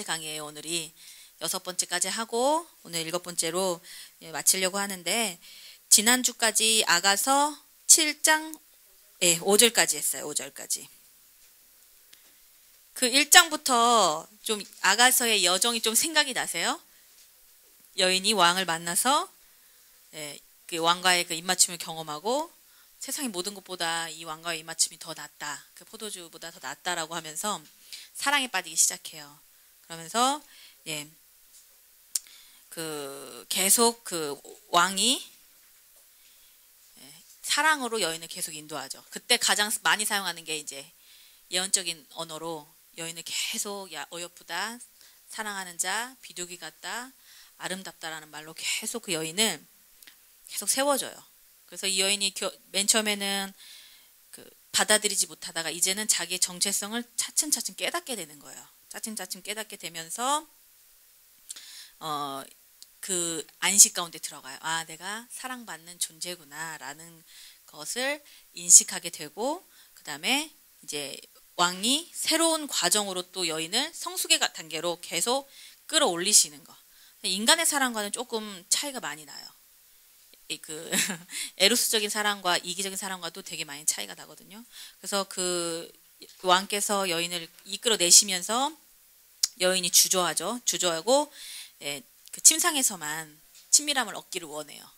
번째 강의예요, 오늘이. 6번째까지 하고 오늘 7번째로 마치려고 하는데, 지난주까지 아가서 7장 5절까지 했어요. 5절까지. 그 1장부터 좀 아가서의 여정이 좀 생각이 나세요? 여인이 왕을 만나서 그 왕과의 그 입맞춤을 경험하고 세상의 모든 것보다 이 왕과의 입맞춤이 더 낫다. 그 포도주보다 더 낫다라고 하면서 사랑에 빠지기 시작해요. 그러면서 그 계속 그 왕이 사랑으로 여인을 계속 인도하죠. 그때 가장 많이 사용하는 게 이제 예언적인 언어로 여인을 계속 어여쁘다, 사랑하는 자, 비둘기 같다, 아름답다라는 말로 계속 그 여인을 계속 세워줘요. 그래서 이 여인이 맨 처음에는 그 받아들이지 못하다가 이제는 자기의 정체성을 차츰차츰 깨닫게 되는 거예요. 차츰차츰 깨닫게 되면서 그 안식 가운데 들어가요. 아, 내가 사랑받는 존재구나라는 것을 인식하게 되고, 그 다음에 이제 왕이 새로운 과정으로 또 여인을 성숙의 단계로 계속 끌어올리시는 거. 인간의 사랑과는 조금 차이가 많이 나요. 그 에로스적인 사랑과 이기적인 사랑과도 되게 많이 차이가 나거든요. 그래서 그 왕께서 여인을 이끌어내시면서 여인이 주저하죠. 주저하고 그 침상에서만 친밀함을 얻기를 원해요.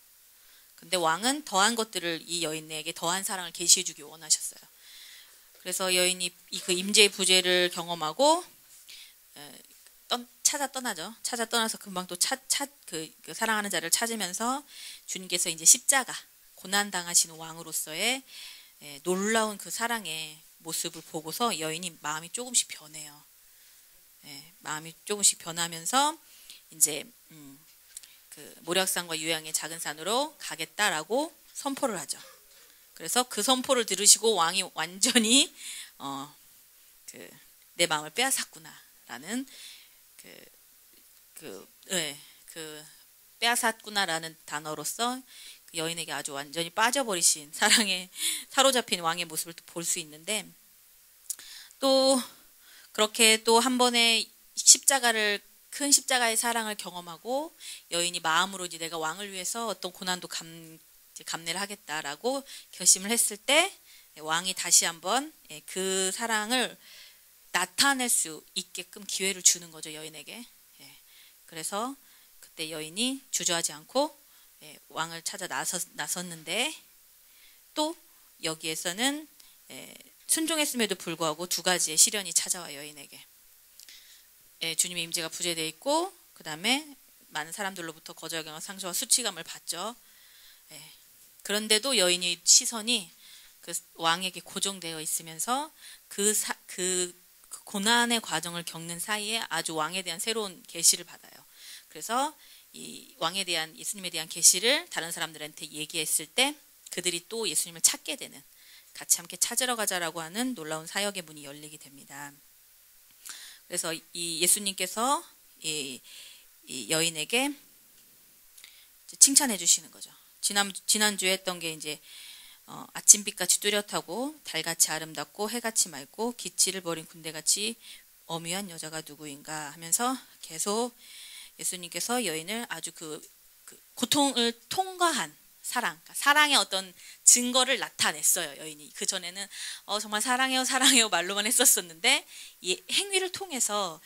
근데 왕은 더한 것들을 이 여인에게 더한 사랑을 계시해주기 원하셨어요. 그래서 여인이 그 임재의 부재를 경험하고 찾아 떠나죠. 찾아 떠나서 금방 또 그 사랑하는 자를 찾으면서 주님께서 이제 십자가 고난 당하시는 왕으로서의 놀라운 그 사랑의 모습을 보고서 여인이 마음이 조금씩 변해요. 마음이 조금씩 변하면서 이제 그 모략산과 유양의 작은 산으로 가겠다라고 선포를 하죠. 그래서 그 선포를 들으시고 왕이 완전히 내 마음을 빼앗았구나라는 그 빼앗았구나라는 단어로서 그 여인에게 아주 완전히 빠져버리신 사랑에 사로잡힌 왕의 모습을 볼 수 있는데, 또 그렇게 또 한 번에 큰 십자가의 사랑을 경험하고 여인이 마음으로 이제 내가 왕을 위해서 어떤 고난도 감내를 하겠다라고 결심을 했을 때 왕이 다시 한번 그 사랑을 나타낼 수 있게끔 기회를 주는 거죠, 여인에게. 그래서 그때 여인이 주저하지 않고 왕을 찾아 나섰는데, 또 여기에서는 순종했음에도 불구하고 두 가지의 시련이 찾아와 여인에게. 주님의 임재가 부재되어 있고, 그 다음에 많은 사람들로부터 거절감과 상처와 수치감을 받죠. 그런데도 여인의 시선이 그 왕에게 고정되어 있으면서 그 고난의 과정을 겪는 사이에 아주 왕에 대한 새로운 계시를 받아요. 그래서 이 왕에 대한, 예수님에 대한 계시를 다른 사람들한테 얘기했을 때 그들이 또 예수님을 찾게 되는, 같이 함께 찾으러 가자라고 하는 놀라운 사역의 문이 열리게 됩니다. 그래서 이 예수님께서 이 여인에게 칭찬해 주시는 거죠. 지난주에 했던 게 이제 아침빛같이 뚜렷하고 달같이 아름답고 해같이 맑고 기치를 버린 군대같이 엄위한 여자가 누구인가 하면서 계속 예수님께서 여인을 아주 그 고통을 통과한 그러니까 사랑의 어떤 증거를 나타냈어요. 여인이 그 전에는 정말 사랑해요 사랑해요 말로만 했었었는데 이 행위를 통해서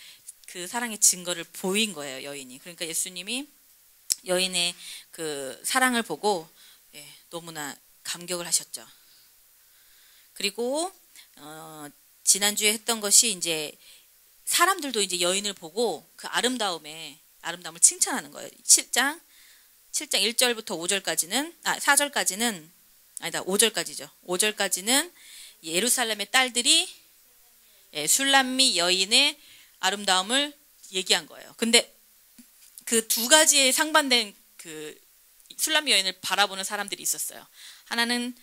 그 사랑의 증거를 보인 거예요, 여인이. 그러니까 예수님이 여인의 그 사랑을 보고 너무나 감격을 하셨죠. 그리고 지난주에 했던 것이 이제 사람들도 이제 여인을 보고 그 아름다움을 칭찬하는 거예요. 7장 1절부터 5절까지는 4절까지는 아니다 5절까지죠. 5절까지는 예루살렘의 딸들이 술람미 여인의 아름다움을 얘기한 거예요. 근데 그 두 가지의 상반된 그 술람미 여인을 바라보는 사람들이 있었어요. 하나는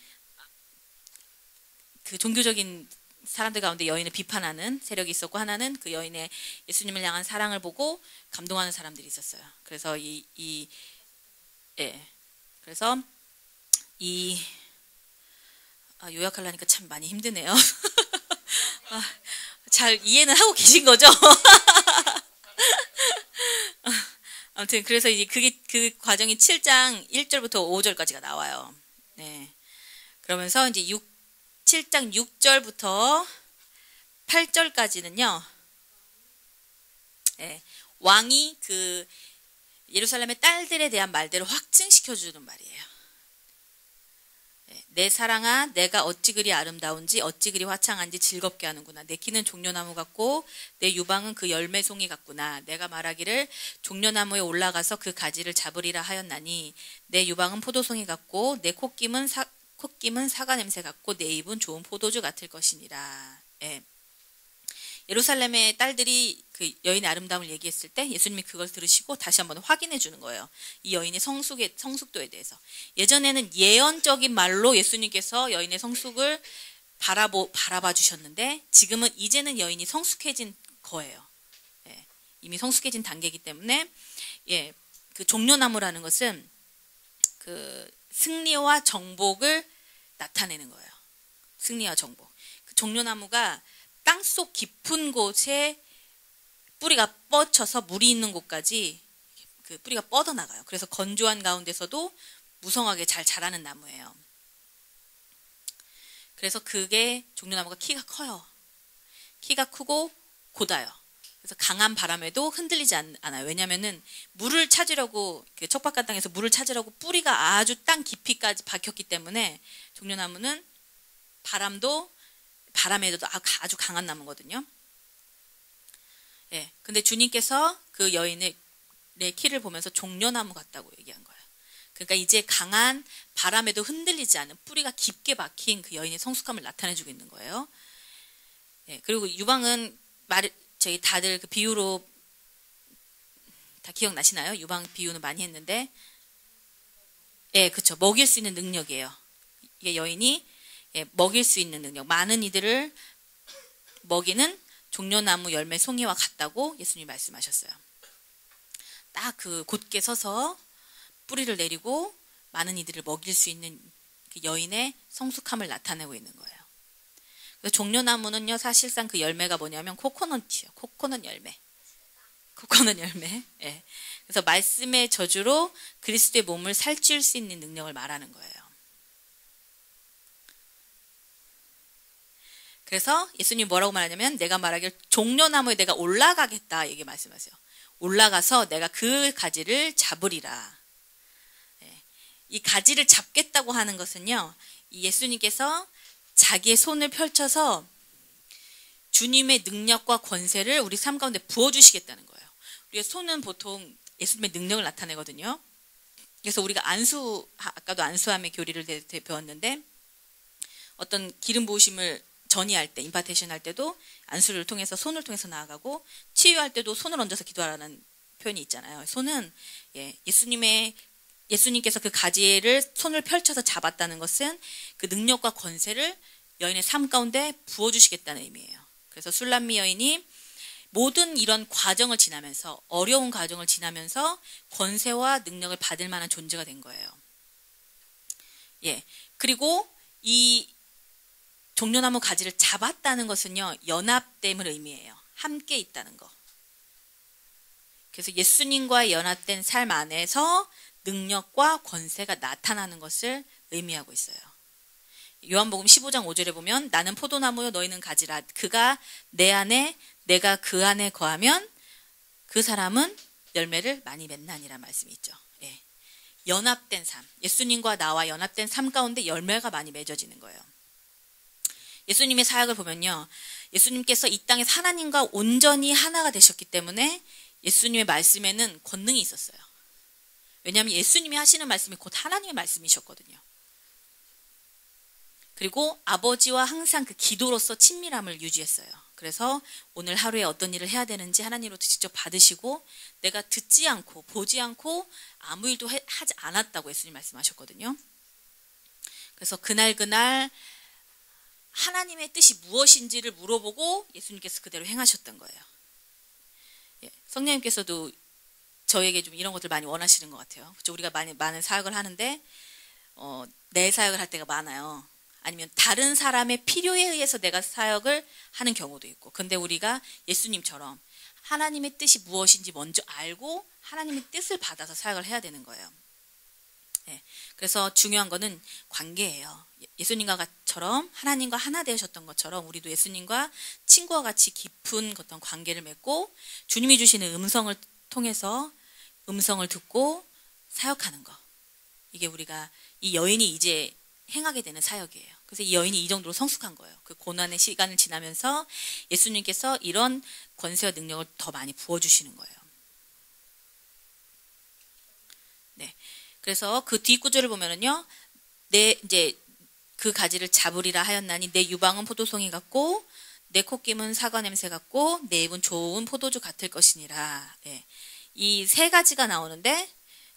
그 종교적인 사람들 가운데 여인을 비판하는 세력이 있었고, 하나는 그 여인의 예수님을 향한 사랑을 보고 감동하는 사람들이 있었어요. 그래서 그래서 요약하려니까 참 많이 힘드네요. 잘 이해는 하고 계신 거죠? 아무튼 그래서 이제 그 과정이 7장 1절부터 5절까지가 나와요. 네. 그러면서 이제 7장 6절부터 8절까지는요. 네, 왕이 그 예루살렘의 딸들에 대한 말대로 확증시켜 주는 말이에요. 내 사랑아, 내가 어찌 그리 아름다운지 어찌 그리 화창한지 즐겁게 하는구나. 내 키는 종려나무 같고 내 유방은 그 열매송이 같구나. 내가 말하기를 종려나무에 올라가서 그 가지를 잡으리라 하였나니 내 유방은 포도송이 같고 내 콧김은 사과 냄새 같고 내 입은 좋은 포도주 같을 것이니라. 예. 예루살렘의 딸들이 그 여인의 아름다움을 얘기했을 때 예수님이 그걸 들으시고 다시 한번 확인해 주는 거예요. 이 여인의 성숙도에 대해서. 예전에는 예언적인 말로 예수님께서 여인의 성숙을 바라봐 주셨는데 지금은 이제는 여인이 성숙해진 거예요. 예, 이미 성숙해진 단계이기 때문에 예, 그 종려나무라는 것은 그 승리와 정복을 나타내는 거예요. 승리와 정복. 그 종려나무가 땅속 깊은 곳에 뿌리가 뻗쳐서 물이 있는 곳까지 그 뿌리가 뻗어나가요. 그래서 건조한 가운데서도 무성하게 잘 자라는 나무예요. 그래서 그게 종려나무가 키가 커요. 키가 크고 곧아요. 그래서 강한 바람에도 흔들리지 않아요. 왜냐하면은 물을 찾으려고 척박한 땅에서 물을 찾으려고 뿌리가 아주 땅 깊이까지 박혔기 때문에 종려나무는 바람에도 아주 강한 나무거든요. 예, 근데 주님께서 그 여인의 키를 보면서 종려나무 같다고 얘기한 거예요. 그러니까 이제 강한 바람에도 흔들리지 않은 뿌리가 깊게 박힌 그 여인의 성숙함을 나타내주고 있는 거예요. 예, 그리고 유방은 저희 다들 그 비유로 다 기억나시나요? 유방 비유는 많이 했는데, 예, 그렇죠. 먹일 수 있는 능력이에요. 이게 여인이 예, 먹일 수 있는 능력, 많은 이들을 먹이는 종려나무 열매 송이와 같다고 예수님이 말씀하셨어요. 딱 그 곧게 서서 뿌리를 내리고 많은 이들을 먹일 수 있는 그 여인의 성숙함을 나타내고 있는 거예요. 그래서 종려나무는요, 사실상 그 열매가 뭐냐면 코코넛이요. 코코넛 열매. 예. 그래서 말씀의 저주로 그리스도의 몸을 살찌울 수 있는 능력을 말하는 거예요. 그래서 예수님이 뭐라고 말하냐면 내가 말하기를 종려나무에 내가 올라가겠다 얘기 말씀하세요. 올라가서 내가 그 가지를 잡으리라. 이 가지를 잡겠다고 하는 것은요, 이 예수님께서 자기의 손을 펼쳐서 주님의 능력과 권세를 우리 삶 가운데 부어주시겠다는 거예요. 우리의 손은 보통 예수님의 능력을 나타내거든요. 그래서 우리가 아까도 안수함의 교리를 배웠는데 어떤 기름 부으심을 전이할 때, 임파테이션 할 때도 안수를 통해서 손을 통해서 나아가고 치유할 때도 손을 얹어서 기도하라는 표현이 있잖아요. 손은 예수님께서 그 가지를 손을 펼쳐서 잡았다는 것은 그 능력과 권세를 여인의 삶 가운데 부어주시겠다는 의미예요. 그래서 술람미 여인이 모든 이런 과정을 지나면서 어려운 과정을 지나면서 권세와 능력을 받을 만한 존재가 된 거예요. 예. 그리고 이 종려나무 가지를 잡았다는 것은요, 연합됨을 의미해요. 함께 있다는 거. 그래서 예수님과 연합된 삶 안에서 능력과 권세가 나타나는 것을 의미하고 있어요. 요한복음 15장 5절에 보면 나는 포도나무요 너희는 가지라. 그가 내 안에 내가 그 안에 거하면 그 사람은 열매를 많이 맺나니라 말씀이 있죠. 예. 연합된 삶. 예수님과 나와 연합된 삶 가운데 열매가 많이 맺어지는 거예요. 예수님의 사역을 보면요, 예수님께서 이 땅에서 하나님과 온전히 하나가 되셨기 때문에 예수님의 말씀에는 권능이 있었어요. 왜냐하면 예수님이 하시는 말씀이 곧 하나님의 말씀이셨거든요. 그리고 아버지와 항상 그 기도로서 친밀함을 유지했어요. 그래서 오늘 하루에 어떤 일을 해야 되는지 하나님으로부터 직접 받으시고 내가 듣지 않고 보지 않고 아무 일도 하지 않았다고 예수님 말씀하셨거든요. 그래서 그날 하나님의 뜻이 무엇인지를 물어보고 예수님께서 그대로 행하셨던 거예요. 예, 성령님께서도 저에게 좀 이런 것들 많이 원하시는 것 같아요. 그렇죠? 우리가 많은 사역을 하는데 내 사역을 할 때가 많아요. 아니면 다른 사람의 필요에 의해서 내가 사역을 하는 경우도 있고. 근데 우리가 예수님처럼 하나님의 뜻이 무엇인지 먼저 알고 하나님의 뜻을 받아서 사역을 해야 되는 거예요. 예, 그래서 중요한 거는 관계예요. 예수님과처럼 하나님과 하나 되셨던 것처럼 우리도 예수님과 친구와 같이 깊은 어떤 관계를 맺고 주님이 주시는 음성을 통해서 음성을 듣고 사역하는 거. 이게 우리가 이 여인이 이제 행하게 되는 사역이에요. 그래서 이 여인이 이 정도로 성숙한 거예요. 그 고난의 시간을 지나면서 예수님께서 이런 권세와 능력을 더 많이 부어주시는 거예요. 네. 그래서 그 뒷구절을 보면은요, 이제 그 가지를 잡으리라 하였나니 내 유방은 포도송이 같고 내 콧김은 사과 냄새 같고 내 입은 좋은 포도주 같을 것이니라. 예. 이 세 가지가 나오는데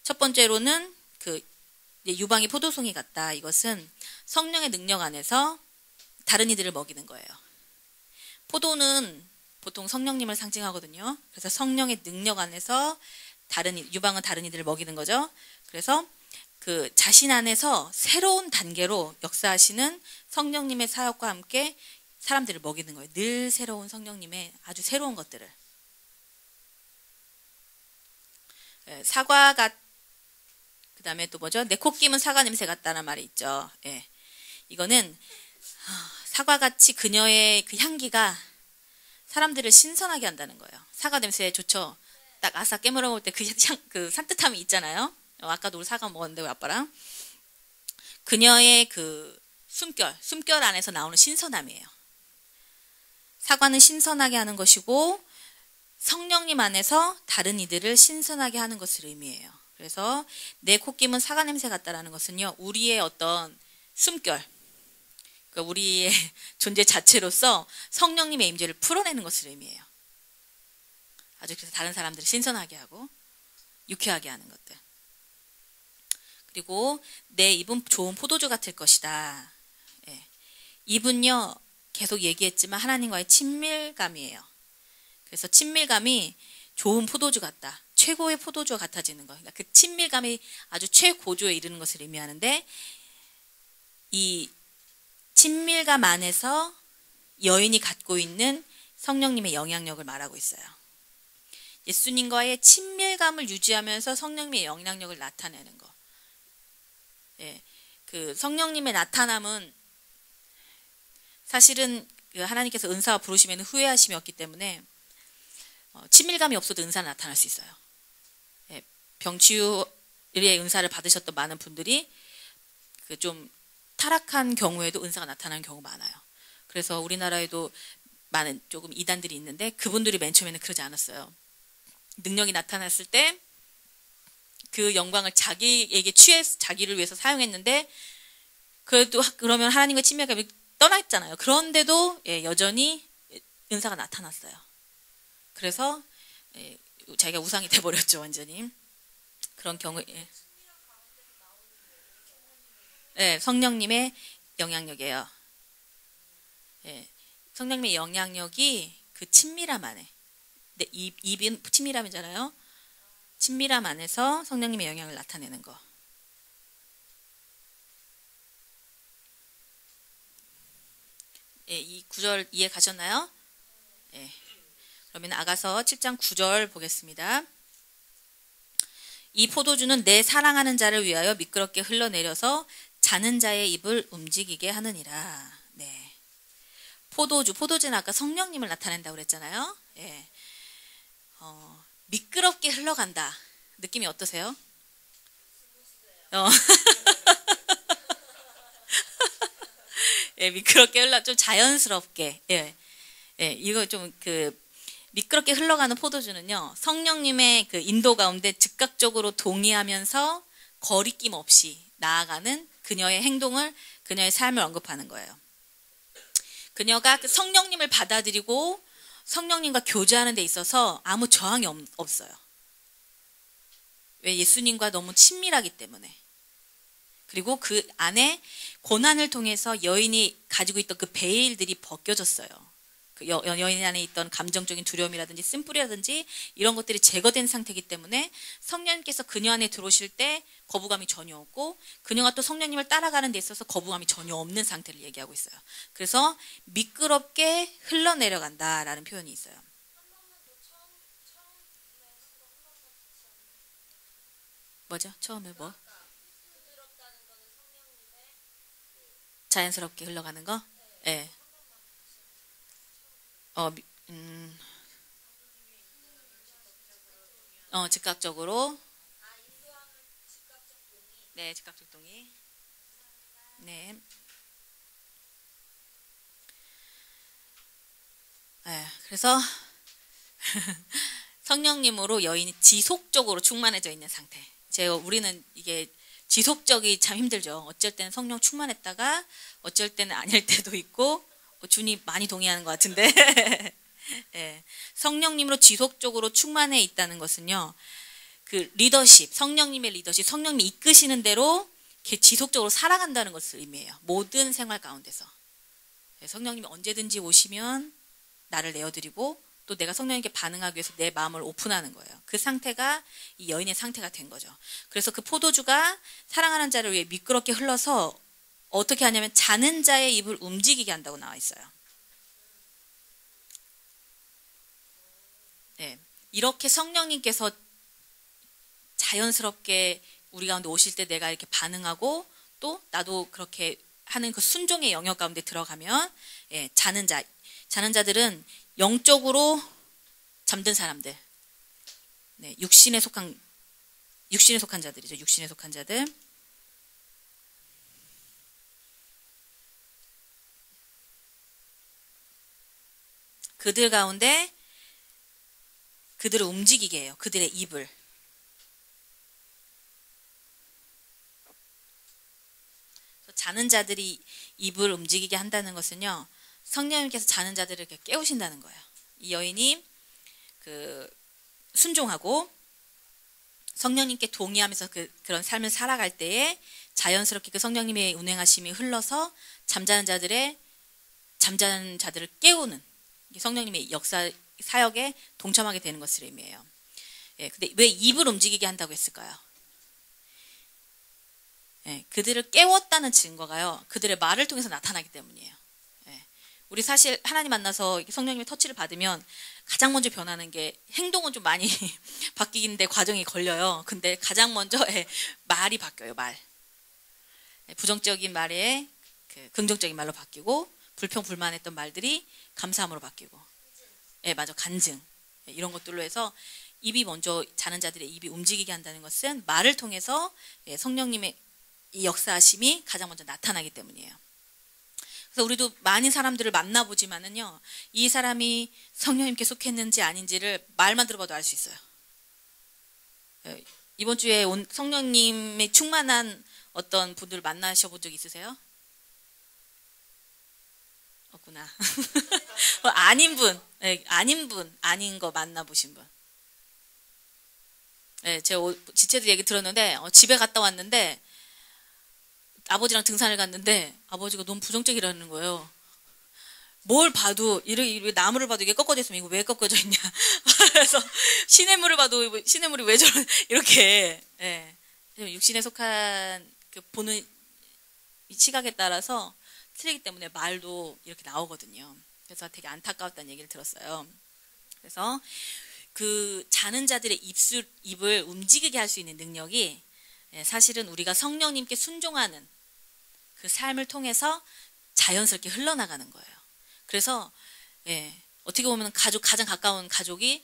첫 번째로는 그 유방이 포도송이 같다. 이것은 성령의 능력 안에서 다른 이들을 먹이는 거예요. 포도는 보통 성령님을 상징하거든요. 그래서 성령의 능력 안에서 유방은 다른 이들을 먹이는 거죠. 그래서 그 자신 안에서 새로운 단계로 역사하시는 성령님의 사역과 함께 사람들을 먹이는 거예요. 늘 새로운 성령님의 아주 새로운 것들을. 사과가 그 다음에 또 뭐죠? 내 콧김은 사과 냄새 같다는 말이 있죠. 예. 이거는 사과같이 그녀의 그 향기가 사람들을 신선하게 한다는 거예요. 사과 냄새 좋죠? 딱 아싸 깨물어 먹을 때 그 산뜻함이 있잖아요. 아까도 우리 사과 먹었는데 우리 아빠랑. 그녀의 그 숨결 안에서 나오는 신선함이에요. 사과는 신선하게 하는 것이고 성령님 안에서 다른 이들을 신선하게 하는 것을 의미해요. 그래서 내 콧김은 사과 냄새 같다라는 것은요, 우리의 어떤 숨결, 그러니까 우리의 존재 자체로서 성령님의 임재를 풀어내는 것을 의미해요. 아주 그래서 다른 사람들을 신선하게 하고 유쾌하게 하는 것들. 그리고 내 입은 좋은 포도주 같을 것이다. 예. 입은요, 계속 얘기했지만 하나님과의 친밀감이에요. 그래서 친밀감이 좋은 포도주 같다. 최고의 포도주와 같아지는 거. 그러니까 그 친밀감이 아주 최고조에 이르는 것을 의미하는데 이 친밀감 안에서 여인이 갖고 있는 성령님의 영향력을 말하고 있어요. 예수님과의 친밀감을 유지하면서 성령님의 영향력을 나타내는 거. 예, 그 성령님의 나타남은 사실은 그 하나님께서 은사와 부르심에는 후회하심이 없기 때문에 친밀감이 없어도 은사는 나타날 수 있어요. 예, 병치유의 은사를 받으셨던 많은 분들이 그 좀 타락한 경우에도 은사가 나타나는 경우가 많아요. 그래서 우리나라에도 많은 조금 이단들이 있는데 그분들이 맨 처음에는 그러지 않았어요. 능력이 나타났을 때 그 영광을 자기에게 취해서 자기를 위해서 사용했는데 그래도 그러면 하나님과 친밀감이 떠났잖아요. 그런데도 예, 여전히 은사가 나타났어요. 그래서 예, 자기가 우상이 돼버렸죠. 완전히. 그런 경우에 예, 성령님의 영향력이에요. 예, 성령님의 영향력이 그 친밀함 안에 입은 친밀함이잖아요. 친밀함 안에서 성령님의 영향을 나타내는 거. 예, 이 구절 이해 가셨나요? 예. 그러면 아가서 7장 9절 보겠습니다. 이 포도주는 내 사랑하는 자를 위하여 미끄럽게 흘러내려서 자는 자의 입을 움직이게 하느니라. 네. 포도주는 아까 성령님을 나타낸다고 그랬잖아요. 예. 미끄럽게 흘러간다. 느낌이 어떠세요? 예, 미끄럽게 좀 자연스럽게. 예. 예, 이거 좀 미끄럽게 흘러가는 포도주는요, 성령님의 그 인도 가운데 즉각적으로 동의하면서 거리낌 없이 나아가는 그녀의 행동을, 그녀의 삶을 언급하는 거예요. 그녀가 그 성령님을 받아들이고 성령님과 교제하는 데 있어서 아무 저항이 없어요. 왜? 예수님과 너무 친밀하기 때문에. 그리고 그 안에 고난을 통해서 여인이 가지고 있던 그 베일들이 벗겨졌어요. 그 여인 안에 있던 감정적인 두려움이라든지 쓴뿌리라든지 이런 것들이 제거된 상태이기 때문에 성령님께서 그녀 안에 들어오실 때 거부감이 전혀 없고 그녀가 또 성령님을 따라가는 데 있어서 거부감이 전혀 없는 상태를 얘기하고 있어요. 그래서 미끄럽게 흘러내려간다라는 표현이 있어요. 뭐죠? 처음에 뭐? 자연스럽게 흘러가는 거? 예. 어, 즉각적으로. 네, 즉각적 동의. 네. 그래서 성령님으로 여인이 지속적으로 충만해져 있는 상태. 우리는 이게 지속적이 참 힘들죠. 어쩔 때는 성령 충만했다가 어쩔 때는 아닐 때도 있고, 준이 많이 동의하는 것 같은데. 네. 성령님으로 지속적으로 충만해 있다는 것은요, 그 리더십, 성령님의 리더십, 성령님이 이끄시는 대로 이렇게 지속적으로 살아간다는 것을 의미해요. 모든 생활 가운데서. 성령님이 언제든지 오시면 나를 내어드리고 또 내가 성령님께 반응하기 위해서 내 마음을 오픈하는 거예요. 그 상태가 이 여인의 상태가 된 거죠. 그래서 그 포도주가 사랑하는 자를 위해 미끄럽게 흘러서 어떻게 하냐면 자는 자의 입을 움직이게 한다고 나와 있어요. 네. 이렇게 성령님께서 자연스럽게 우리 가운데 오실 때 내가 이렇게 반응하고 또 나도 그렇게 하는 그 순종의 영역 가운데 들어가면 자는 자들은 영적으로 잠든 사람들, 네, 육신에 속한 자들이죠. 육신에 속한 자들. 그들 가운데 그들을 움직이게 해요. 그들의 입을. 자는 자들이 입을 움직이게 한다는 것은요, 성령님께서 자는 자들을 이렇게 깨우신다는 거예요. 이 여인이 순종하고 성령님께 동의하면서 그런 삶을 살아갈 때에 자연스럽게 그 성령님의 운행하심이 흘러서 잠자는 자들을 깨우는 성령님의 역사 사역에 동참하게 되는 것을 의미해요. 근데 왜 입을 움직이게 한다고 했을까요? 그들을 깨웠다는 증거가요, 그들의 말을 통해서 나타나기 때문이에요. 우리 사실 하나님 만나서 성령님의 터치를 받으면 가장 먼저 변하는 게 행동은 좀 많이 바뀌는데 과정이 걸려요. 근데 가장 먼저 말이 바뀌어요. 말. 부정적인 말에 긍정적인 말로 바뀌고 불평불만했던 말들이 감사함으로 바뀌고. 맞아. 간증. 이런 것들로 해서 입이 먼저 자는 자들의 입이 움직이게 한다는 것은 말을 통해서 성령님의 이 역사하심이 가장 먼저 나타나기 때문이에요. 그래서 우리도 많은 사람들을 만나보지만은요, 이 사람이 성령님께 속했는지 아닌지를 말만 들어봐도 알 수 있어요. 이번 주에 온 성령님의 충만한 어떤 분들 만나셔본 적 있으세요? 없구나. 아닌 거 만나보신 분. 제가 지체들 얘기 들었는데, 집에 갔다 왔는데, 아버지랑 등산을 갔는데 아버지가 너무 부정적이라는 거예요. 뭘 봐도 이렇게 나무를 봐도 이게 꺾어져 있으면 이거 왜 꺾어져 있냐. 그래서 시냇물을 봐도 시냇물이 왜 저런 이렇게 육신에 속한 보는 시각에 따라서 틀리기 때문에 말도 이렇게 나오거든요. 그래서 되게 안타까웠다는 얘기를 들었어요. 그래서 그 자는 자들의 입을 움직이게 할 수 있는 능력이 사실은 우리가 성령님께 순종하는 그 삶을 통해서 자연스럽게 흘러나가는 거예요. 그래서 어떻게 보면 가장 가까운 가족이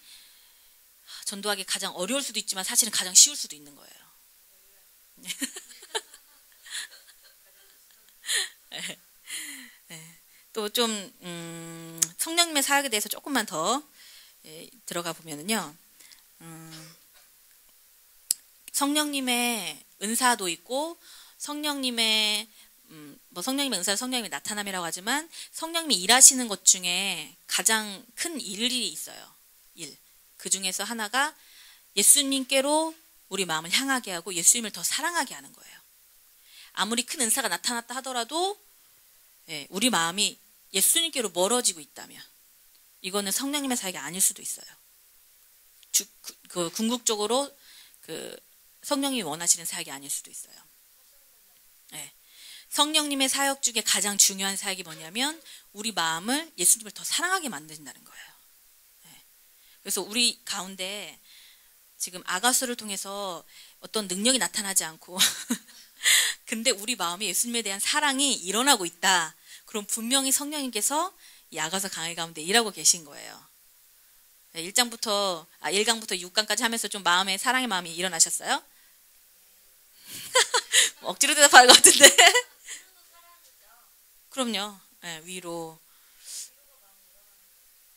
전도하기 가장 어려울 수도 있지만 사실은 가장 쉬울 수도 있는 거예요. 또 좀 성령님의 사역에 대해서 조금만 더 들어가 보면은요, 성령님의 은사도 있고 성령님의 은사를 성령님의 나타남이라고 하지만 성령님이 일하시는 것 중에 가장 큰 일이 있어요. 그 중에서 하나가 예수님께로 우리 마음을 향하게 하고 예수님을 더 사랑하게 하는 거예요. 아무리 큰 은사가 나타났다 하더라도 우리 마음이 예수님께로 멀어지고 있다면 이거는 성령님의 사역이 아닐 수도 있어요. 궁극적으로 성령님이 원하시는 사역이 아닐 수도 있어요. 성령님의 사역 중에 가장 중요한 사역이 뭐냐면 우리 마음을 예수님을 더 사랑하게 만든다는 거예요. 그래서 우리 가운데 지금 아가서를 통해서 어떤 능력이 나타나지 않고 근데 우리 마음에 예수님에 대한 사랑이 일어나고 있다. 그럼 분명히 성령님께서 이 아가서 강해 가운데 일하고 계신 거예요. 1장부터 1강부터 6강까지 하면서 좀 마음에 사랑의 마음이 일어나셨어요? 억지로 대답할 것 같은데. 그럼요. 네, 위로.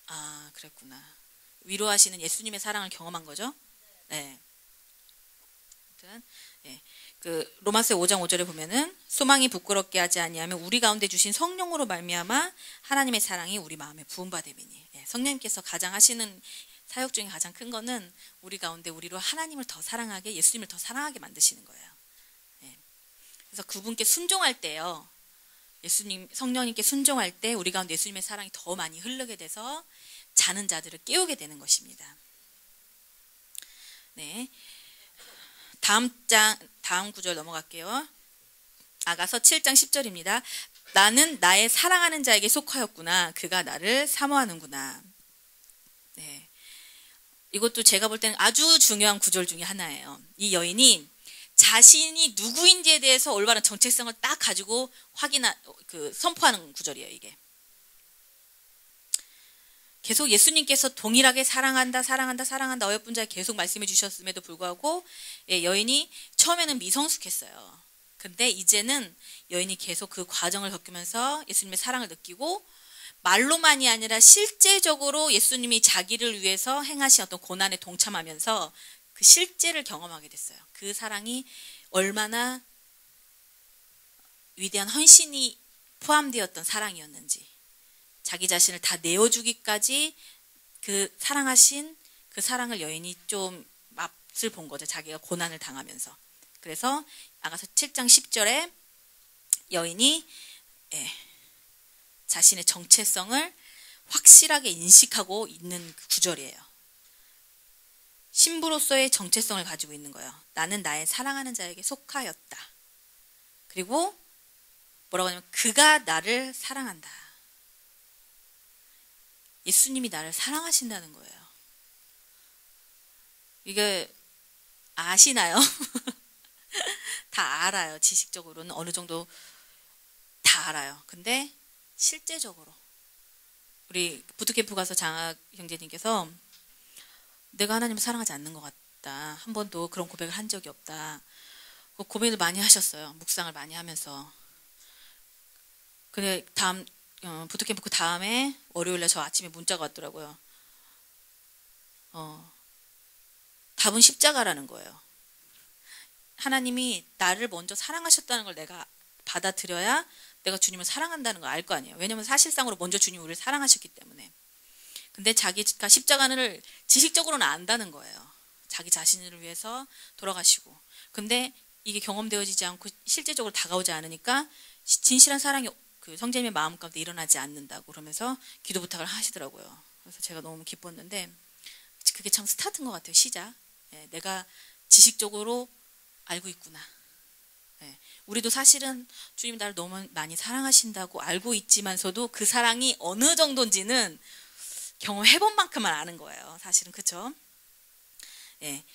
아, 그랬구나. 위로하시는 예수님의 사랑을 경험한 거죠? 네. 아무튼 네. 그 로마서 5장 5절에 보면은 소망이 부끄럽게 하지 아니하면 우리 가운데 주신 성령으로 말미암아 하나님의 사랑이 우리 마음에 부음받음이니. 네. 성령님께서 가장 하시는 사역 중에 가장 큰 거는 우리 가운데 우리로 하나님을 더 사랑하게, 예수님을 더 사랑하게 만드시는 거예요. 네. 그래서 그분께 순종할 때요. 예수님, 성령님께 순종할 때 우리 가운데 예수님의 사랑이 더 많이 흐르게 돼서 자는 자들을 깨우게 되는 것입니다. 네. 다음 구절 넘어갈게요. 아가서 7장 10절입니다. 나는 나의 사랑하는 자에게 속하였구나. 그가 나를 사모하는구나. 네. 이것도 제가 볼 때는 아주 중요한 구절 중에 하나예요. 이 여인이 자신이 누구인지에 대해서 올바른 정체성을 딱 가지고 선포하는 구절이에요, 이게. 계속 예수님께서 동일하게 사랑한다, 사랑한다, 사랑한다 어여쁜 자에 계속 말씀해 주셨음에도 불구하고 여인이 처음에는 미성숙했어요. 근데 이제는 여인이 계속 그 과정을 겪으면서 예수님의 사랑을 느끼고 말로만이 아니라 실제적으로 예수님이 자기를 위해서 행하신 어떤 고난에 동참하면서 그 실제를 경험하게 됐어요. 그 사랑이 얼마나 위대한 헌신이 포함되었던 사랑이었는지. 자기 자신을 다 내어주기까지 그 사랑하신 그 사랑을 여인이 좀 맛을 본 거죠. 자기가 고난을 당하면서. 그래서 아가서 7장 10절에 여인이 자신의 정체성을 확실하게 인식하고 있는 그 구절이에요. 신부로서의 정체성을 가지고 있는 거예요. 나는 나의 사랑하는 자에게 속하였다. 그리고 뭐라고 하냐면 그가 나를 사랑한다. 예수님이 나를 사랑하신다는 거예요. 이게 아시나요? 다 알아요. 지식적으로는 어느 정도 다 알아요. 근데 실제적으로 우리 부트캠프 가서 장학 형제님께서 내가 하나님을 사랑하지 않는 것 같다. 한 번도 그런 고백을 한 적이 없다. 고민을 많이 하셨어요. 묵상을 많이 하면서. 그래 부트캠프 그 다음에 월요일날 저 아침에 문자가 왔더라고요. 답은 십자가라는 거예요. 하나님이 나를 먼저 사랑하셨다는 걸 내가 받아들여야 내가 주님을 사랑한다는 걸 알 거 아니에요. 왜냐하면 사실상으로 먼저 주님이 우리를 사랑하셨기 때문에. 근데 자기가 십자가를 지식적으로는 안다는 거예요. 자기 자신을 위해서 돌아가시고. 근데 이게 경험되어지지 않고 실제적으로 다가오지 않으니까 진실한 사랑이 그 성자님의 마음 가운데 일어나지 않는다고 그러면서 기도 부탁을 하시더라고요. 그래서 제가 너무 기뻤는데 그게 참 스타트인 것 같아요. 시작. 내가 지식적으로 알고 있구나. 우리도 사실은 주님이 나를 너무 많이 사랑하신다고 알고 있지만서도 그 사랑이 어느 정도인지는 경험해본 만큼만 아는 거예요. 사실은 그렇죠.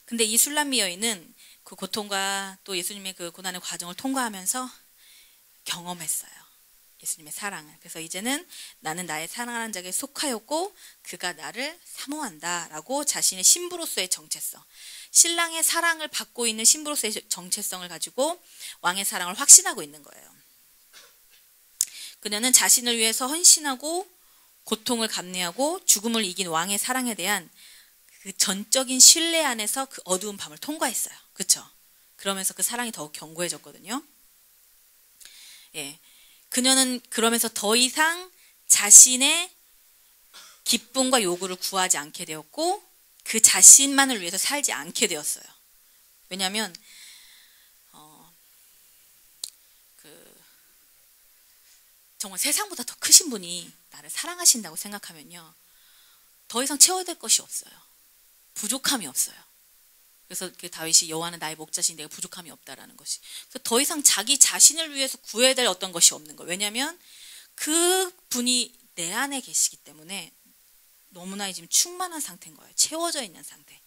근데 이 술람미 여인은 그 고통과 또 예수님의 그 고난의 과정을 통과하면서 경험했어요. 예수님의 사랑을. 그래서 이제는 나는 나의 사랑하는 자에게 속하였고 그가 나를 사모한다 라고 자신의 신부로서의 정체성, 신랑의 사랑을 받고 있는 신부로서의 정체성을 가지고 왕의 사랑을 확신하고 있는 거예요. 그녀는 자신을 위해서 헌신하고 고통을 감내하고 죽음을 이긴 왕의 사랑에 대한 그 전적인 신뢰 안에서 그 어두운 밤을 통과했어요. 그렇죠? 그러면서 그 사랑이 더욱 견고해졌거든요. 그녀는 그러면서 더 이상 자신의 기쁨과 요구를 구하지 않게 되었고 그 자신만을 위해서 살지 않게 되었어요. 왜냐하면 정말 세상보다 더 크신 분이 나를 사랑하신다고 생각하면요. 더 이상 채워야 될 것이 없어요. 부족함이 없어요. 그래서 그 다윗이 여호와는 나의 목자시니 내가 부족함이 없다라는 것이. 그래서 더 이상 자기 자신을 위해서 구해야 될 어떤 것이 없는 거예요. 왜냐하면 그 분이 내 안에 계시기 때문에 너무나 지금 충만한 상태인 거예요. 채워져 있는 상태.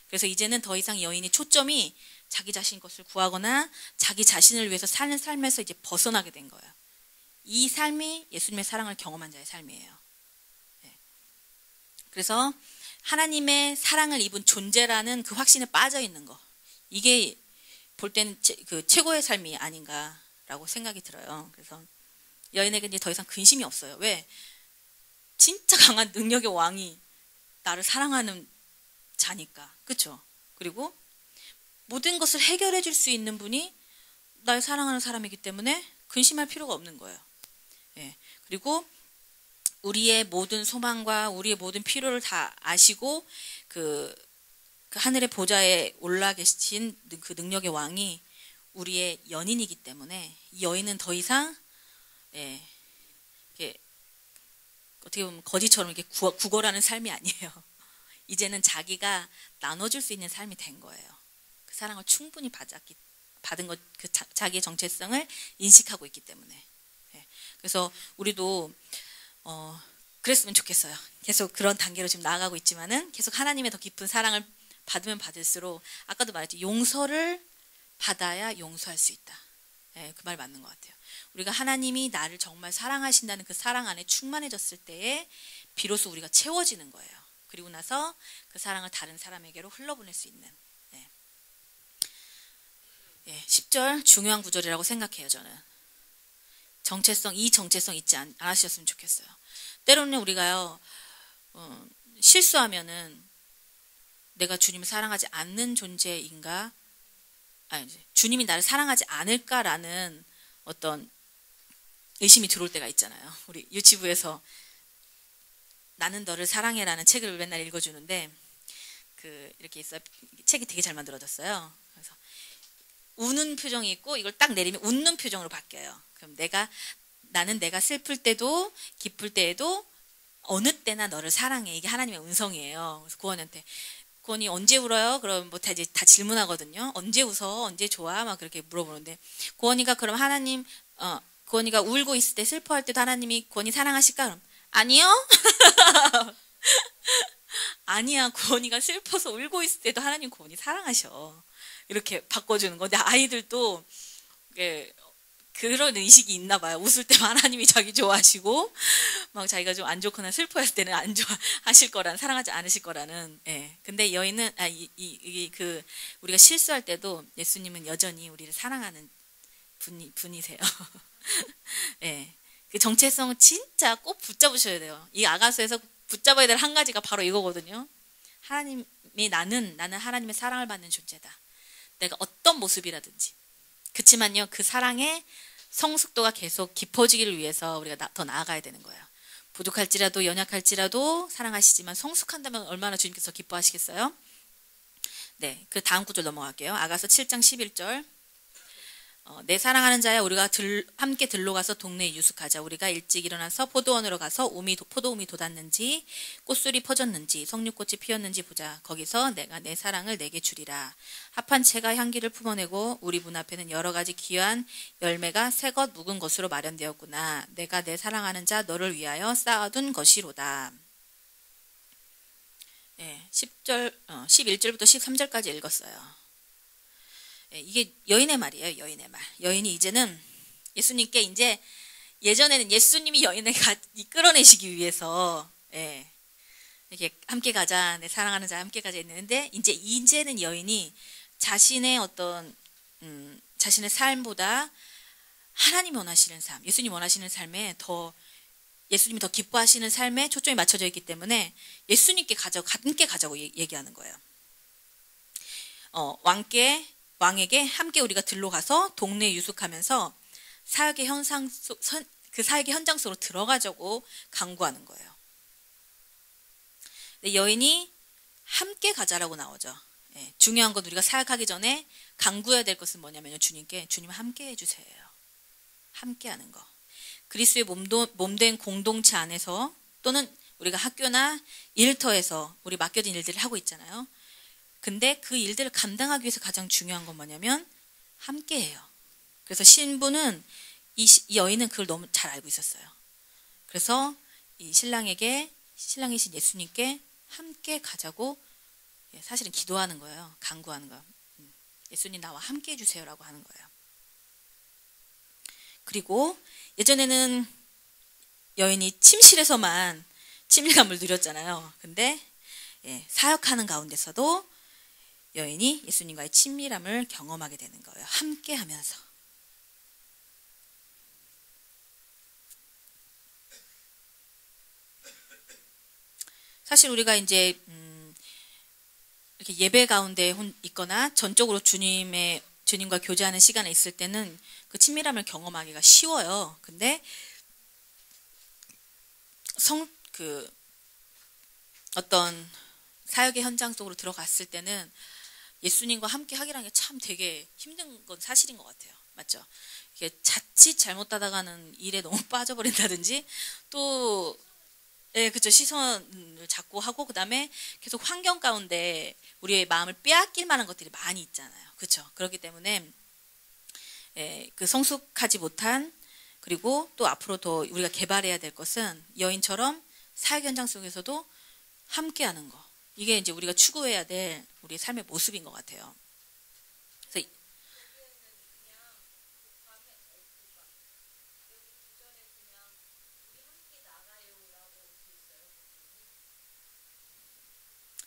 그래서 이제는 더 이상 여인이 초점이 자기 자신 것을 구하거나 자기 자신을 위해서 사는 삶에서 이제 벗어나게 된 거예요. 이 삶이 예수님의 사랑을 경험한 자의 삶이에요. 네. 그래서 하나님의 사랑을 입은 존재라는 그 확신에 빠져 있는 거, 이게 볼 때는 그 최고의 삶이 아닌가라고 생각이 들어요. 그래서 여인에게 이제 더 이상 근심이 없어요. 왜? 진짜 강한 능력의 왕이 나를 사랑하는 자니까. 그렇죠? 그리고 모든 것을 해결해 줄 수 있는 분이 날 사랑하는 사람이기 때문에 근심할 필요가 없는 거예요. 예. 그리고 우리의 모든 소망과 우리의 모든 필요를 다 아시고 그 하늘의 보좌에 올라 계신 그 능력의 왕이 우리의 연인이기 때문에 이 여인은 더 이상 이렇게 어떻게 보면 거지처럼 이렇게 구걸하는 삶이 아니에요. 이제는 자기가 나눠줄 수 있는 삶이 된 거예요. 그 사랑을 충분히 받은 것, 그 자기의 정체성을 인식하고 있기 때문에. 그래서 우리도 그랬으면 좋겠어요. 계속 그런 단계로 지금 나아가고 있지만은 계속 하나님의 더 깊은 사랑을 받으면 받을수록 아까도 말했죠. 용서를 받아야 용서할 수 있다. 그 말 맞는 것 같아요. 우리가 하나님이 나를 정말 사랑하신다는 그 사랑 안에 충만해졌을 때에 비로소 우리가 채워지는 거예요. 그리고 나서 그 사랑을 다른 사람에게로 흘러보낼 수 있는 10절 중요한 구절이라고 생각해요. 저는 이 정체성 잊지 않으셨으면 좋겠어요. 때로는 우리가요 실수하면은 내가 주님을 사랑하지 않는 존재인가, 주님이 나를 사랑하지 않을까라는 어떤 의심이 들어올 때가 있잖아요. 우리 유치부에서 나는 너를 사랑해라는 책을 맨날 읽어주는데 이렇게 있어요. 책이 되게 잘 만들어졌어요. 그래서 우는 표정이 있고 이걸 딱 내리면 웃는 표정으로 바뀌어요. 그럼 나는 내가 슬플 때도 기쁠 때에도 어느 때나 너를 사랑해. 이게 하나님의 음성이에요. 그래서 고원이한테 고원이 언제 울어요? 그럼 뭐 다 질문하거든요. 언제 웃어? 언제 좋아? 막 그렇게 물어보는데 고원이가 그럼 하나님 고원이가 울고 있을 때 슬퍼할 때도 하나님이 고원이 사랑하실까? 그럼 아니요. 아니야. 고원이가 슬퍼서 울고 있을 때도 하나님 고원이 사랑하셔. 이렇게 바꿔주는 건데 아이들도 그런 의식이 있나 봐요. 웃을 때만 하나님이 자기 좋아하시고 막 자기가 좀 안 좋거나 슬퍼했을 때는 안 좋아하실 거라는, 사랑하지 않으실 거라는. 근데 여인은 우리가 실수할 때도 예수님은 여전히 우리를 사랑하는 분이세요. 그 정체성은 진짜 꼭 붙잡으셔야 돼요. 이 아가서에서 붙잡아야 될 한 가지가 바로 이거거든요. 하나님이 나는 하나님의 사랑을 받는 존재다. 내가 어떤 모습이라든지. 그렇지만요, 그 사랑의 성숙도가 계속 깊어지기를 위해서 우리가 더 나아가야 되는 거예요. 부족할지라도 연약할지라도 사랑하시지만 성숙한다면 얼마나 주님께서 기뻐하시겠어요? 네, 그 다음 구절 넘어갈게요. 아가서 7장 11절. 내 사랑하는 자야, 우리가 함께 들로 가서 동네에 유숙하자. 우리가 일찍 일어나서 포도원으로 가서 포도움이 돋았는지 꽃술이 퍼졌는지 석류꽃이 피었는지 보자. 거기서 내가 내 사랑을 내게 주리라. 합한 채가 향기를 품어내고 우리 문 앞에는 여러 가지 귀한 열매가 새것 묵은 것으로 마련되었구나. 내가 내 사랑하는 자 너를 위하여 쌓아둔 것이로다. 11절부터 13절까지 읽었어요. 이게 여인의 말이에요. 여인의 말. 여인이 이제는 예수님께 이제 예전에는 예수님이 여인을 끌어내시기 위해서 이렇게 함께 가자, 내 사랑하는 자 함께 가자 했는데 이제는 여인이 자신의 어떤 자신의 삶보다 하나님이 원하시는 삶, 예수님이 원하시는 삶에 예수님이 더 기뻐하시는 삶에 초점이 맞춰져 있기 때문에 예수님께 함께 가자고 얘기하는 거예요. 왕에게 함께 우리가 들로 가서 동네에 유숙하면서 사역의 현장 속으로 들어가자고 강구하는 거예요. 근데 여인이 함께 가자라고 나오죠. 중요한 건 우리가 사역하기 전에 강구해야 될 것은 뭐냐면요. 주님께 주님 함께 해주세요. 함께 하는 거. 그리스도의 몸된 공동체 안에서 또는 우리가 학교나 일터에서 우리 맡겨진 일들을 하고 있잖아요. 근데 그 일들을 감당하기 위해서 가장 중요한 건 뭐냐면 함께해요. 그래서 신부는 이 여인은 그걸 너무 잘 알고 있었어요. 그래서 이 신랑이신 예수님께 함께 가자고 사실은 기도하는 거예요. 간구하는 거. 예수님 나와 함께 해주세요라고 하는 거예요. 그리고 예전에는 여인이 침실에서만 친밀감을 누렸잖아요. 근데 사역하는 가운데서도 여인이 예수님과의 친밀함을 경험하게 되는 거예요. 함께 하면서. 사실 우리가 이제 이렇게 예배 가운데 있거나 전적으로 주님과 교제하는 시간에 있을 때는 그 친밀함을 경험하기가 쉬워요. 근데 어떤 사역의 현장 속으로 들어갔을 때는 예수님과 함께 하기라는 게 참 되게 힘든 건 사실인 것 같아요. 맞죠? 이게 자칫 잘못하다가는 일에 너무 빠져버린다든지 또 그쵸. 시선을 잡고 하고 그다음에 계속 환경 가운데 우리의 마음을 빼앗길 만한 것들이 많이 있잖아요. 그렇죠? 그렇기 때문에 그 성숙하지 못한 그리고 또 앞으로 더 우리가 개발해야 될 것은 여인처럼 사역 현장 속에서도 함께하는 거. 이게 이제 우리가 추구해야 될 우리의 삶의 모습인 것 같아요. 그래서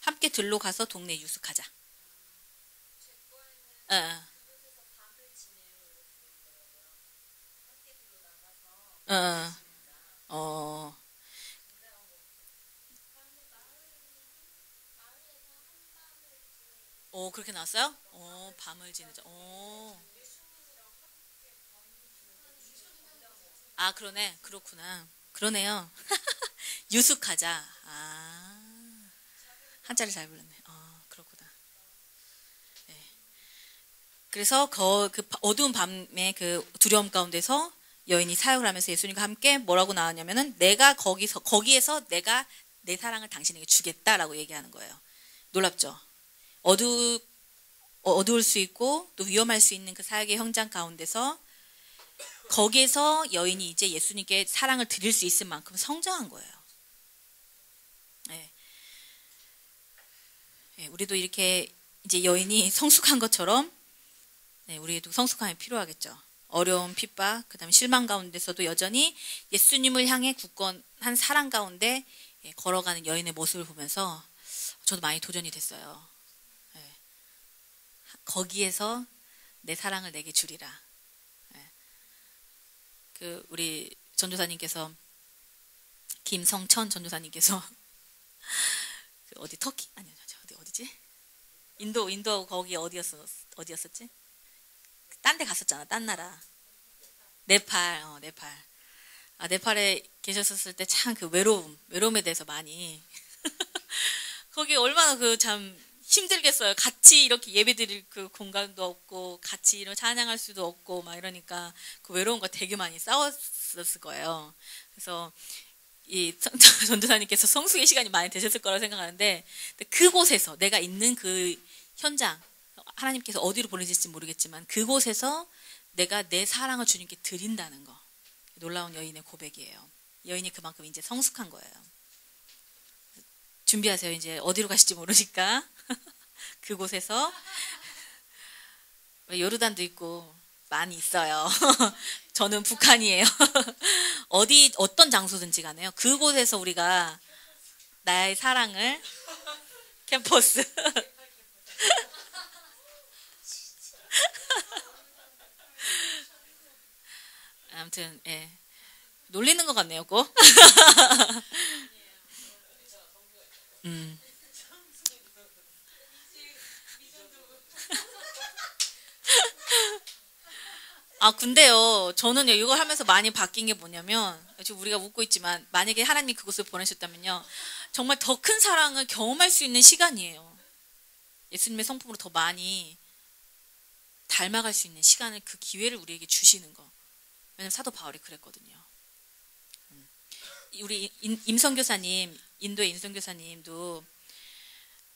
함께 들로 가서 동네 유숙하자. 어, 그렇게 나왔어요? 밤을 지내자. 아, 그러네. 그렇구나. 그러네요. 유숙하자. 한자를 잘 불렀네. 그렇구나. 네. 그래서 그 어두운 밤의 그 두려움 가운데서 여인이 사역을 하면서 예수님과 함께 뭐라고 나왔냐면은 내가 거기에서 내가 내 사랑을 당신에게 주겠다라고 얘기하는 거예요. 놀랍죠? 어두울 수 있고 또 위험할 수 있는 그 사역의 현장 가운데서 거기에서 여인이 이제 예수님께 사랑을 드릴 수 있을 만큼 성장한 거예요. 네. 네, 우리도 이렇게 이제 여인이 성숙한 것처럼 우리도 성숙함이 필요하겠죠. 어려움, 핍박, 그다음에 실망 가운데서도 여전히 예수님을 향해 굳건한 사랑 가운데 걸어가는 여인의 모습을 보면서 저도 많이 도전이 됐어요. 네. 거기에서 내 사랑을 내게 주리라. 네. 그 우리 전도사님께서 김성천 전도사님께서 그 어디 터키 아니요 어디지? 인도 거기 어디였었지? 딴 데 갔었잖아. 딴 나라. 네팔. 네팔. 네팔에 계셨었을 때 참 그 외로움에 대해서 많이 거기 얼마나 그 참 힘들겠어요. 같이 이렇게 예배드릴 그 공간도 없고 같이 이런 찬양할 수도 없고 막 이러니까 그 외로움과 되게 많이 싸웠었을 거예요. 그래서 이 전도사님께서 성숙의 시간이 많이 되셨을 거라고 생각하는데 그곳에서 내가 있는 그 현장 하나님께서 어디로 보내실지 모르겠지만 그곳에서 내가 내 사랑을 주님께 드린다는 거 놀라운 여인의 고백이에요. 여인이 그만큼 이제 성숙한 거예요. 준비하세요. 이제 어디로 가실지 모르니까 그곳에서 요르단도 있고 많이 있어요. 저는 북한이에요. 어떤 장소든지 가네요. 그곳에서 우리가 나의 사랑을 캠퍼스 아무튼 놀리는 것 같네요, 꼭. 근데요, 저는 이걸 하면서 많이 바뀐 게 뭐냐면, 지금 우리가 웃고 있지만, 만약에 하나님이 그곳을 보내셨다면요, 정말 더 큰 사랑을 경험할 수 있는 시간이에요. 예수님의 성품으로 더 많이 닮아갈 수 있는 시간을, 그 기회를 우리에게 주시는 거. 왜냐면 사도 바울이 그랬거든요. 우리 임성교사님, 인도의 임성교사님도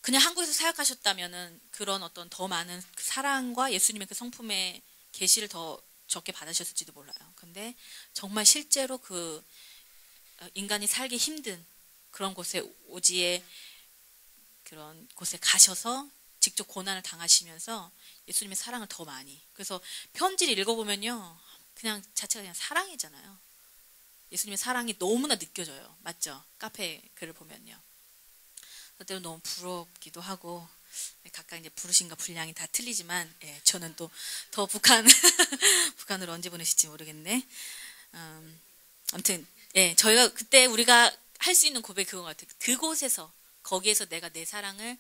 그냥 한국에서 사역하셨다면은 그런 어떤 더 많은 그 사랑과 예수님의 그 성품의 계시를 더 적게 받으셨을지도 몰라요. 근데 정말 실제로 그 인간이 살기 힘든 그런 곳에 오지에 그런 곳에 가셔서 직접 고난을 당하시면서 예수님의 사랑을 더 많이. 그래서 편지를 읽어보면요, 그냥 자체가 그냥 사랑이잖아요. 예수님의 사랑이 너무나 느껴져요. 맞죠? 카페 글을 보면요. 그때로 너무 부럽기도 하고, 각각 이제 부르심과 분량이 다 틀리지만, 저는 또 더 북한으로 언제 보내실지 모르겠네. 아무튼, 저희가 그때 우리가 할 수 있는 고백이 그건 것 같아요. 그곳에서, 거기에서 내가 내 사랑을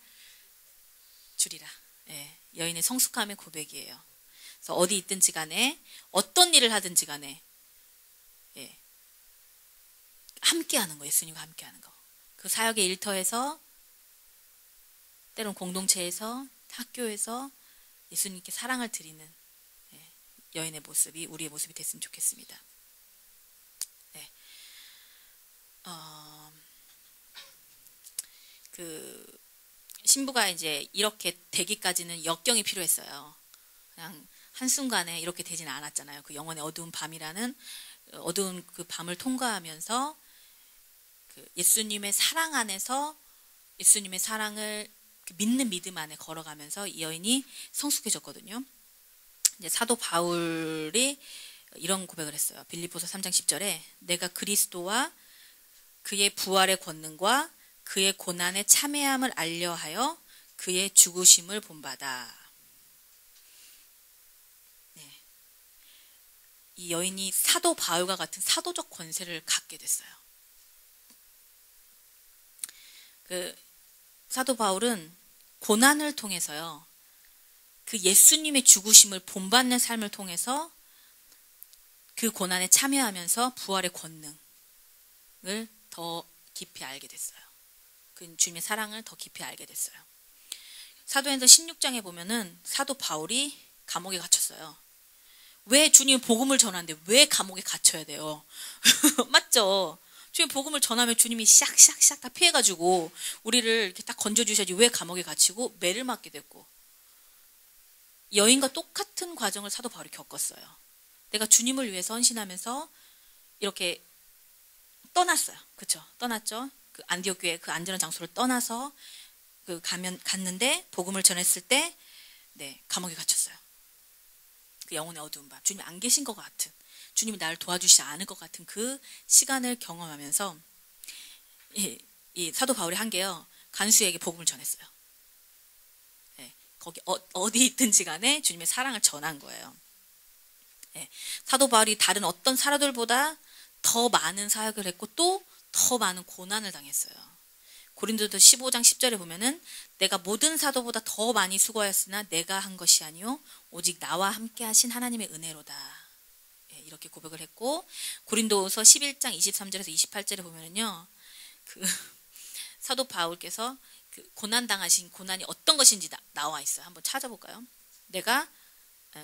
주리라. 여인의 성숙함의 고백이에요. 그래서 어디 있든지 간에, 어떤 일을 하든지 간에, 함께 하는 거, 예수님과 함께 하는 거. 그 사역의 일터에서, 때론 공동체에서, 학교에서 예수님께 사랑을 드리는 여인의 모습이 우리의 모습이 됐으면 좋겠습니다. 네. 그 신부가 이제 이렇게 되기까지는 역경이 필요했어요. 그냥 한순간에 이렇게 되지는 않았잖아요. 그 영원의 어두운 밤이라는 어두운 그 밤을 통과하면서 그 예수님의 사랑 안에서 예수님의 사랑을 믿는 믿음 안에 걸어가면서 이 여인이 성숙해졌거든요. 이제 사도 바울이 이런 고백을 했어요. 빌립보서 3장 10절에 내가 그리스도와 그의 부활의 권능과 그의 고난의 참회함을 알려하여 그의 죽으심을 본받아. 네. 이 여인이 사도 바울과 같은 사도적 권세를 갖게 됐어요. 그 사도 바울은 고난을 통해서요, 그 예수님의 죽으심을 본받는 삶을 통해서 그 고난에 참여하면서 부활의 권능을 더 깊이 알게 됐어요. 그 주님의 사랑을 더 깊이 알게 됐어요. 사도행전 16장에 보면은 사도 바울이 감옥에 갇혔어요. 왜 주님 복음을 전하는데 왜 감옥에 갇혀야 돼요? 맞죠? 주님 복음을 전하면 주님이 샥샥샥 다 피해가지고 우리를 이렇게 딱 건져주셔야지 왜 감옥에 갇히고 매를 맞게 됐고. 여인과 똑같은 과정을 사도 바울이 겪었어요. 내가 주님을 위해서 헌신하면서 이렇게 떠났어요. 그렇죠? 떠났죠? 그 안디옥 교회 그 안전한 장소를 떠나서 그 갔는데 복음을 전했을 때 감옥에 갇혔어요. 그 영혼의 어두운 밤. 주님이 안 계신 것 같은, 주님이 나를 도와주시지 않을 것 같은 그 시간을 경험하면서 이 사도 바울이 한 게요, 간수에게 복음을 전했어요. 거기 어디 있든지 간에 주님의 사랑을 전한 거예요. 사도 바울이 다른 어떤 사도들보다 더 많은 사역을 했고 또 더 많은 고난을 당했어요. 고린도서 15장 10절에 보면은 내가 모든 사도보다 더 많이 수고하였으나 내가 한 것이 아니요 오직 나와 함께 하신 하나님의 은혜로다. 이렇게 고백을 했고, 고린도서 11장 23절에서 28절에 보면은요, 그 사도 바울께서 그 고난 당하신 고난이 어떤 것인지 나와 있어요. 한번 찾아볼까요?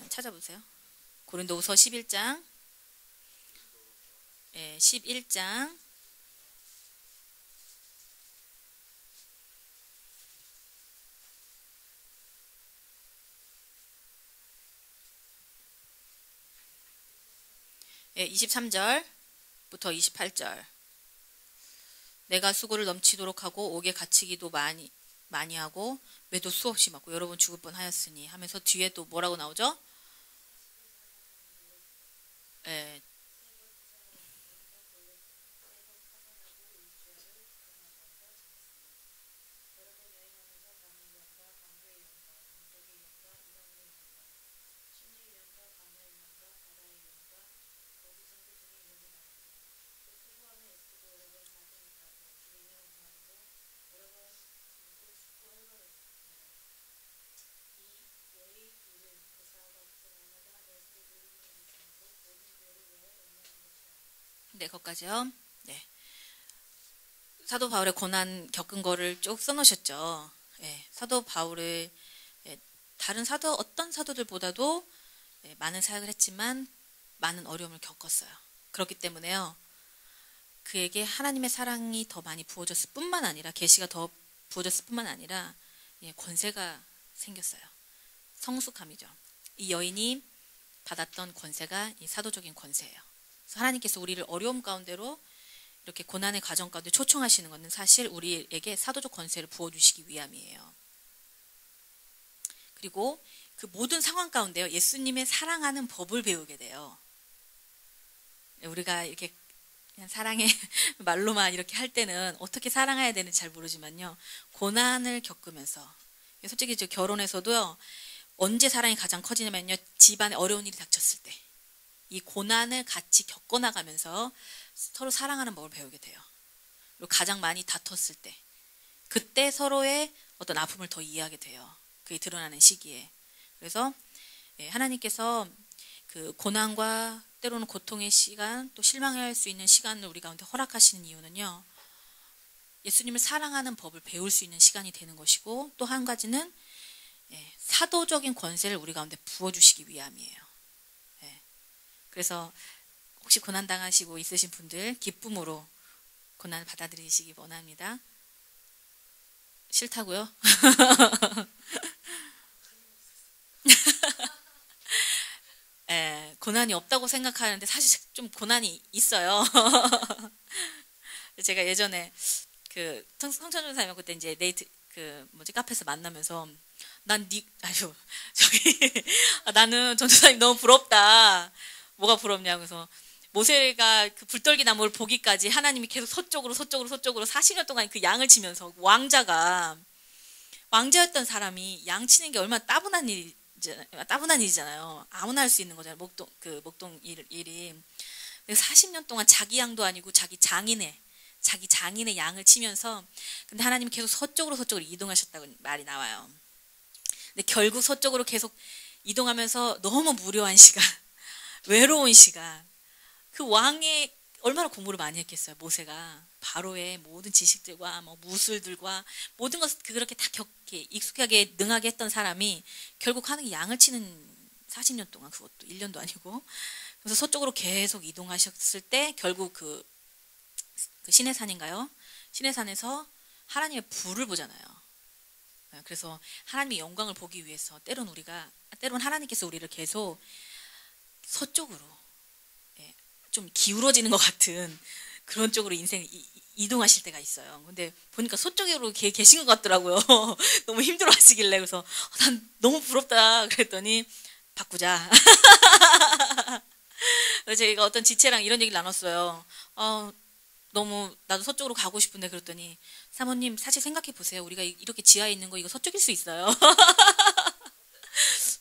찾아보세요. 고린도서 11장 11장 23절부터 28절. 내가 수고를 넘치도록 하고 옥에 갇히기도 많이 하고 매도 수없이 맞고 여러 번 죽을 뻔하였으니 하면서 뒤에 또 뭐라고 나오죠? 네, 거기까지요. 네. 사도 바울의 고난 겪은 거를 쭉 써놓으셨죠. 사도 바울의 다른 어떤 사도들보다도 많은 사역을 했지만 많은 어려움을 겪었어요. 그렇기 때문에요, 그에게 하나님의 사랑이 더 많이 부어졌을 뿐만 아니라, 계시가 더 부어졌을 뿐만 아니라 권세가 생겼어요. 성숙함이죠. 이 여인이 받았던 권세가 이 사도적인 권세예요. 그래서 하나님께서 우리를 어려움 가운데로 이렇게 고난의 과정 가운데 초청하시는 것은 사실 우리에게 사도적 권세를 부어주시기 위함이에요. 그리고 그 모든 상황 가운데요, 예수님의 사랑하는 법을 배우게 돼요. 우리가 이렇게 그냥 사랑의 말로만 이렇게 할 때는 어떻게 사랑해야 되는지 잘 모르지만요, 고난을 겪으면서, 솔직히 저 결혼에서도요, 언제 사랑이 가장 커지냐면요, 집안에 어려운 일이 닥쳤을 때, 이 고난을 같이 겪어나가면서 서로 사랑하는 법을 배우게 돼요. 그리고 가장 많이 다퉜을 때, 그때 서로의 어떤 아픔을 더 이해하게 돼요. 그게 드러나는 시기에. 그래서 하나님께서 그 고난과 때로는 고통의 시간, 또 실망할 수 있는 시간을 우리 가운데 허락하시는 이유는요, 예수님을 사랑하는 법을 배울 수 있는 시간이 되는 것이고, 또 한 가지는 사도적인 권세를 우리 가운데 부어주시기 위함이에요. 그래서 혹시 고난 당하시고 있으신 분들, 기쁨으로 고난을 받아들이시기 원합니다. 싫다고요? 고난이 없다고 생각하는데 사실 좀 고난이 있어요. 제가 예전에 그 성천전사님 그때 이제 네이트 그 뭐지 카페에서 만나면서 나는 전도사님 너무 부럽다. 뭐가 부럽냐고. 그래서 모세가 그 불떨기 나무를 보기까지 하나님이 계속 서쪽으로 40년 동안 그 양을 치면서 왕자였던 사람이 양 치는 게 얼마나 따분한 일이잖아요. 아무나 할 수 있는 거잖아요. 목동 일이. 40년 동안 자기 양도 아니고 자기 장인의 양을 치면서, 근데 하나님이 계속 서쪽으로 이동하셨다고 말이 나와요. 근데 결국 서쪽으로 계속 이동하면서 너무 무료한 시간, 외로운 시간, 그 왕의 얼마나 공부를 많이 했겠어요. 모세가 바로의 모든 지식들과 뭐 무술들과 모든 것을 그렇게 다 익숙하게 능하게 했던 사람이 결국 하는 양을 치는 40년 동안, 그것도 1년도 아니고, 그래서 서쪽으로 계속 이동하셨을 때 결국 그 시내산인가요? 시내산에서 하나님의 불을 보잖아요. 그래서 하나님의 영광을 보기 위해서 때론 하나님께서 우리를 계속 서쪽으로 좀 기울어지는 것 같은 그런 쪽으로 인생 이동하실 때가 있어요. 근데 보니까 서쪽으로 계신 것 같더라고요. 너무 힘들어 하시길래. 그래서 난 너무 부럽다 그랬더니 바꾸자. 제가 어떤 지체랑 이런 얘기를 나눴어요. 너무 나도 서쪽으로 가고 싶은데, 그랬더니 사모님 사실 생각해 보세요. 우리가 이렇게 지하에 있는 거 이거 서쪽일 수 있어요.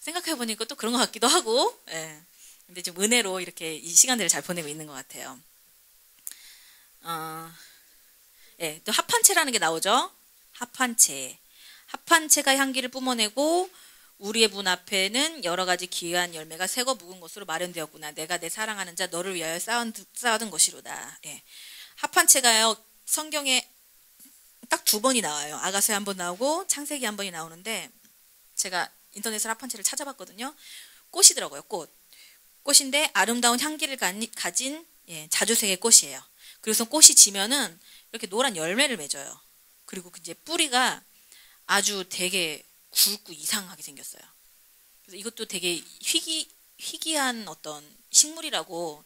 생각해 보니까 또 그런 것 같기도 하고. 근데 좀 은혜로 이렇게 이 시간들을 잘 보내고 있는 것 같아요. 또 합판체라는 게 나오죠. 합판체가 향기를 뿜어내고 우리의 문 앞에는 여러 가지 귀한 열매가 새거 묵은 것으로 마련되었구나. 내가 내 사랑하는 자 너를 위하여 쌓아둔 것이로다. 합판체가요, 성경에 딱 2번이 나와요. 아가서에 1번 나오고 창세기 1번이 나오는데, 제가 인터넷으로 합판체를 찾아봤거든요. 꽃이더라고요. 꽃인데 아름다운 향기를 가진 자주색의 꽃이에요. 그래서 꽃이 지면은 이렇게 노란 열매를 맺어요. 그리고 이제 뿌리가 아주 되게 굵고 이상하게 생겼어요. 그래서 이것도 되게 희귀한 어떤 식물이라고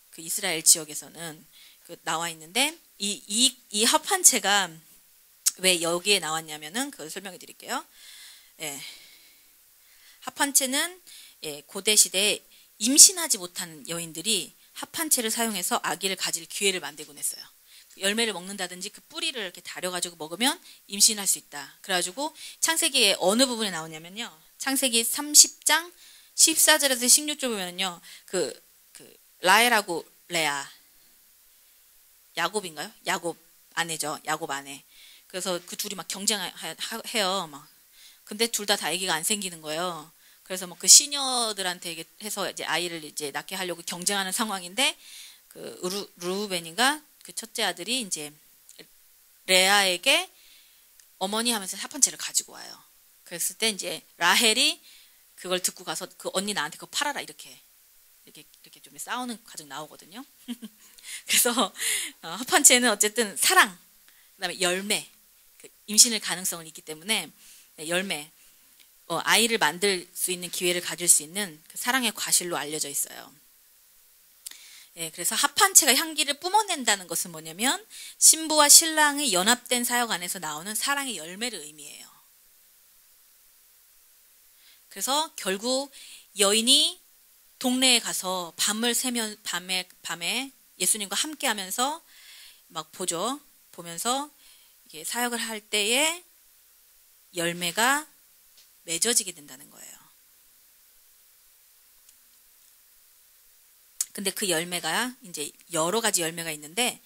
그 이스라엘 지역에서는 나와 있는데, 이 합판체가 왜 여기에 나왔냐면은 그걸 설명해 드릴게요. 합판체는 고대 시대에 임신하지 못한 여인들이 합판체를 사용해서 아기를 가질 기회를 만들곤 했어요. 열매를 먹는다든지 그 뿌리를 이렇게 다려가지고 먹으면 임신할 수 있다. 그래가지고 창세기의 어느 부분에 나오냐면요, 창세기 30장 14절에서 16절 보면요, 라헬하고 레아, 야곱인가요? 야곱 아내죠. 야곱 아내. 그래서 그 둘이 막 경쟁해요. 근데 둘 다 아기가 안 생기는 거예요. 그래서 그 시녀들한테 해서 이제 아이를 이제 낳게 하려고 경쟁하는 상황인데, 그 르우벤인가 그 첫째 아들이 이제 레아에게 어머니 하면서 합판체를 가지고 와요. 그랬을 때 이제 라헬이 그걸 듣고 가서 그 언니 나한테 그거 팔아라 이렇게 좀 싸우는 과정 나오거든요. 그래서 합판체는 어쨌든 사랑, 그다음에 열매, 임신을 가능성을 있기 때문에 열매, 아이를 만들 수 있는 기회를 가질 수 있는 그 사랑의 과실로 알려져 있어요. 예, 그래서 합판체가 향기를 뿜어낸다는 것은 뭐냐면 신부와 신랑이 연합된 사역 안에서 나오는 사랑의 열매를 의미해요. 그래서 결국 여인이 동네에 가서 밤을 새면 밤에 예수님과 함께하면서 막 보면서 이게 사역을 할 때에 열매가 맺어지게 된다는 거예요. 근데 그 열매가 이제 여러 가지 열매가 있는데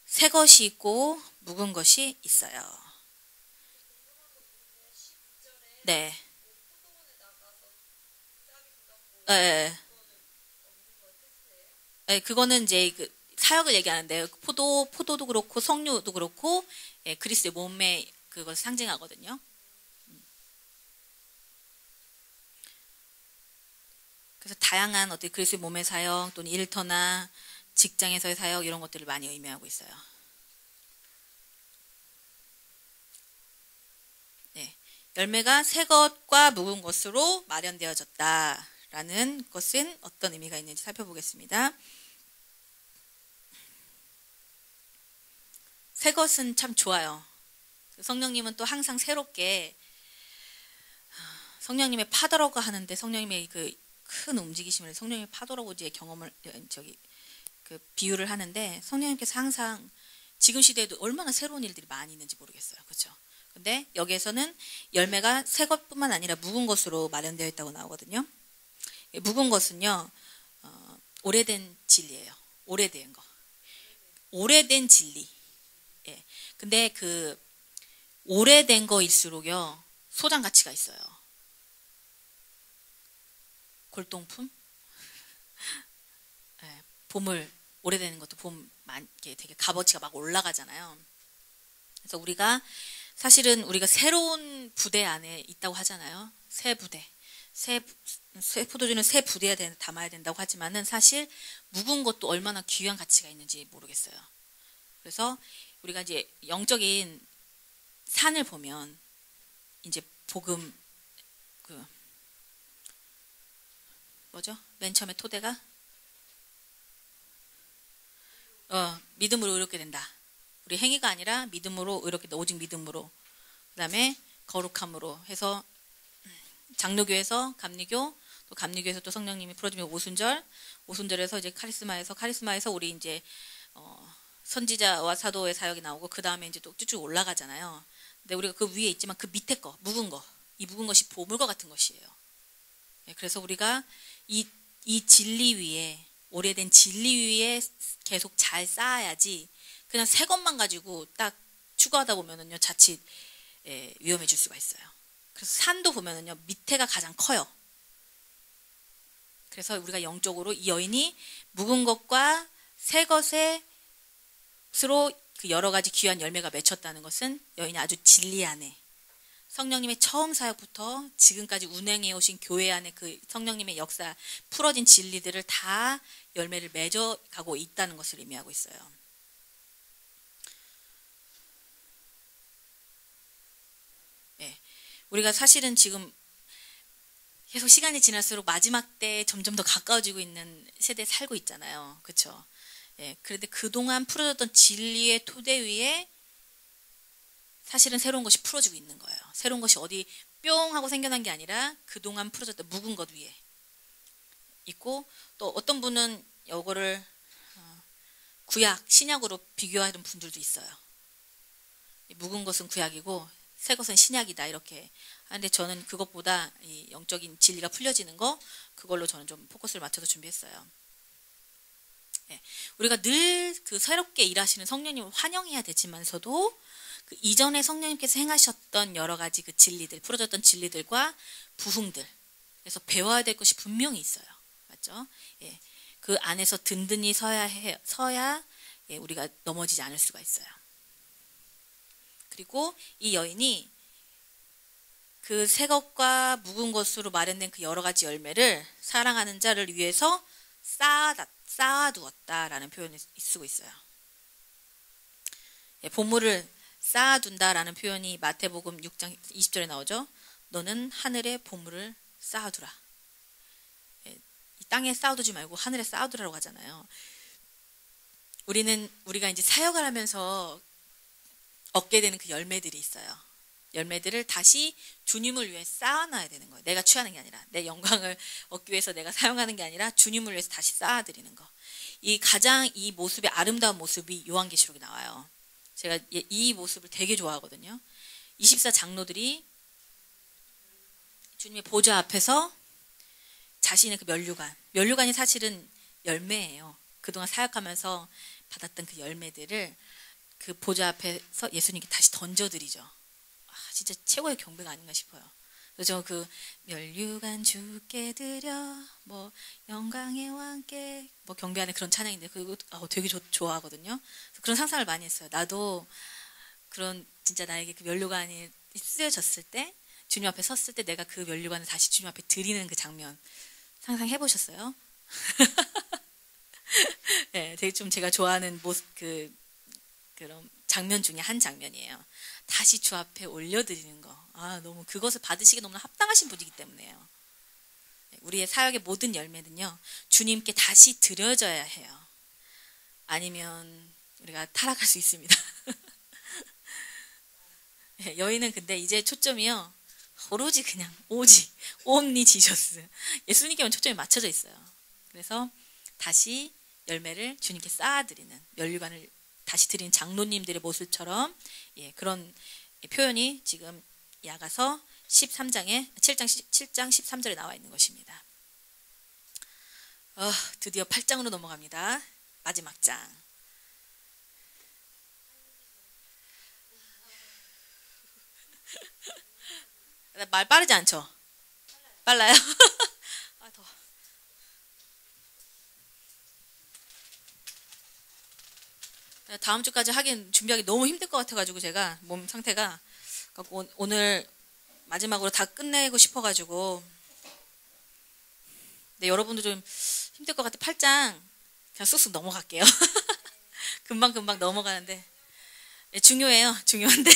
새 것이 있고 묵은 것이 있어요. 네. 네. 네, 그거는 이제 그 사역을 얘기하는데 포도도 그렇고 석류도 그렇고 예, 그리스도의 몸의 그걸 상징하거든요. 그래서 다양한 어떤 그리스도의 몸의 사역 또는 일터나 직장에서의 사역 이런 것들을 많이 의미하고 있어요. 네, 열매가 새 것과 묵은 것으로 마련되어졌다라는 것은 어떤 의미가 있는지 살펴보겠습니다. 새 것은 참 좋아요. 성령님은 또 항상 새롭게 성령님의 파더라고 하는데 성령님의 그 큰 움직이심을 성령님의 파더라고 이제 경험을 그 비유를 하는데 성령님께서 항상 지금 시대에도 얼마나 새로운 일들이 많이 있는지 모르겠어요. 그렇죠? 근데 여기에서는 열매가 새 것뿐만 아니라 묵은 것으로 마련되어 있다고 나오거든요. 묵은 것은요, 오래된 진리예요. 오래된 거. 오래된 진리. 예. 근데 그 오래된 거일수록요, 소장 가치가 있어요. 골동품? 예. 보물, 오래되는 것도 보면 되게 값어치가 막 올라가잖아요. 그래서 사실은 우리가 새로운 부대 안에 있다고 하잖아요. 새 부대. 새 포도주는 새 부대에 담아야 된다고 하지만은 사실 묵은 것도 얼마나 귀한 가치가 있는지 모르겠어요. 그래서 우리가 이제 영적인 산을 보면 이제 복음 맨 처음에 토대가 믿음으로 의롭게 된다. 우리 행위가 아니라 믿음으로 의롭게 된다. 오직 믿음으로. 그다음에 거룩함으로 해서 장로교에서 감리교, 또 감리교에서 또 성령님이 풀어주면 오순절에서 이제 카리스마에서 우리 이제 선지자와 사도의 사역이 나오고 그 다음에 이제 또 쭉쭉 올라가잖아요. 근데 우리가 그 위에 있지만 그 밑에 거 묵은 거, 이 묵은 것이 보물과 같은 것이에요. 그래서 우리가 이 진리 위에 오래된 진리 위에 계속 잘 쌓아야지 그냥 새 것만 가지고 딱 추구하다 보면은요 자칫 위험해질 수가 있어요. 그래서 산도 보면은요 밑에가 가장 커요. 그래서 우리가 영적으로 이 여인이 묵은 것과 새 것으로 그 여러 가지 귀한 열매가 맺혔다는 것은 여인이 아주 진리 안에 성령님의 처음 사역부터 지금까지 운행해 오신 교회 안에 그 성령님의 역사 풀어진 진리들을 다 열매를 맺어가고 있다는 것을 의미하고 있어요. 네. 우리가 사실은 지금 계속 시간이 지날수록 마지막 때에 점점 더 가까워지고 있는 세대에 살고 있잖아요. 그렇죠? 예, 그런데 그동안 풀어졌던 진리의 토대 위에 사실은 새로운 것이 풀어지고 있는 거예요. 새로운 것이 어디 뿅 하고 생겨난 게 아니라 그동안 풀어졌던 묵은 것 위에 있고 또 어떤 분은 이거를 구약, 신약으로 비교하는 분들도 있어요. 묵은 것은 구약이고 새 것은 신약이다 이렇게 하는데 저는 그것보다 이 영적인 진리가 풀려지는 거 그걸로 저는 좀 포커스를 맞춰서 준비했어요. 네. 우리가 늘 그 새롭게 일하시는 성령님을 환영해야 되지만서도 그 이전에 성령님께서 행하셨던 여러 가지 그 진리들, 풀어졌던 진리들과 부흥들, 그래서 배워야 될 것이 분명히 있어요. 맞죠? 예. 그 안에서 든든히 서야 예, 우리가 넘어지지 않을 수가 있어요. 그리고 이 여인이 그 새 것과 묵은 것으로 마련된 그 여러 가지 열매를 사랑하는 자를 위해서 쌓아두었다라는 표현을 쓰고 있어요. 예, 보물을 쌓아둔다라는 표현이 마태복음 6장 20절에 나오죠. 너는 하늘에 보물을 쌓아두라. 이 땅에 쌓아두지 말고 하늘에 쌓아두라고 하잖아요. 우리가 이제 사역을 하면서 얻게 되는 그 열매들이 있어요. 열매들을 다시 주님을 위해 쌓아놔야 되는 거예요. 내가 취하는 게 아니라, 내 영광을 얻기 위해서 내가 사용하는 게 아니라 주님을 위해서 다시 쌓아드리는 거. 이 모습의 아름다운 모습이 요한계시록에 나와요. 제가 이 모습을 되게 좋아하거든요. 24 장로들이 주님의 보좌 앞에서 자신의 그 면류관이 사실은 열매예요. 그동안 사역하면서 받았던 그 열매들을 그 보좌 앞에서 예수님께 다시 던져드리죠. 진짜 최고의 경배가 아닌가 싶어요. 그래서 그 면류관 주께 드려 뭐 영광의 왕께 뭐 경배하는 그런 찬양인데 그거 되게 좋아하거든요. 그런 상상을 많이 했어요. 나도 그런 진짜 나에게 그 면류관이 쓰여졌을 때 주님 앞에 섰을 때 내가 그 면류관을 다시 주님 앞에 드리는 그 장면 상상해 보셨어요? 네, 되게 좀 제가 좋아하는 모습 그런 장면 중에 한 장면이에요. 다시 주 앞에 올려드리는 거. 너무 그것을 받으시기 너무 합당하신 분이기 때문에요. 우리의 사역의 모든 열매는요, 주님께 다시 드려져야 해요. 아니면 우리가 타락할 수 있습니다. 여인은 근데 이제 초점이요, 오로지 그냥 온리 지저스. 예수님께만 초점이 맞춰져 있어요. 그래서 다시 열매를 주님께 쌓아드리는, 면류관을 다시 드린 장로님들의 모습처럼 그런 표현이 지금 야가서 7장 13절에 나와 있는 것입니다. 드디어 8장으로 넘어갑니다. 마지막 장. 말 빠르지 않죠? 빨라요? 더워. 다음 주까지 준비하기 너무 힘들 것 같아가지고 제가 몸 상태가 오늘 마지막으로 다 끝내고 싶어가지고. 근데 여러분도 좀 힘들 것 같아. 8장 그냥 쑥쑥 넘어갈게요. 금방 넘어가는데 중요해요. 중요한데.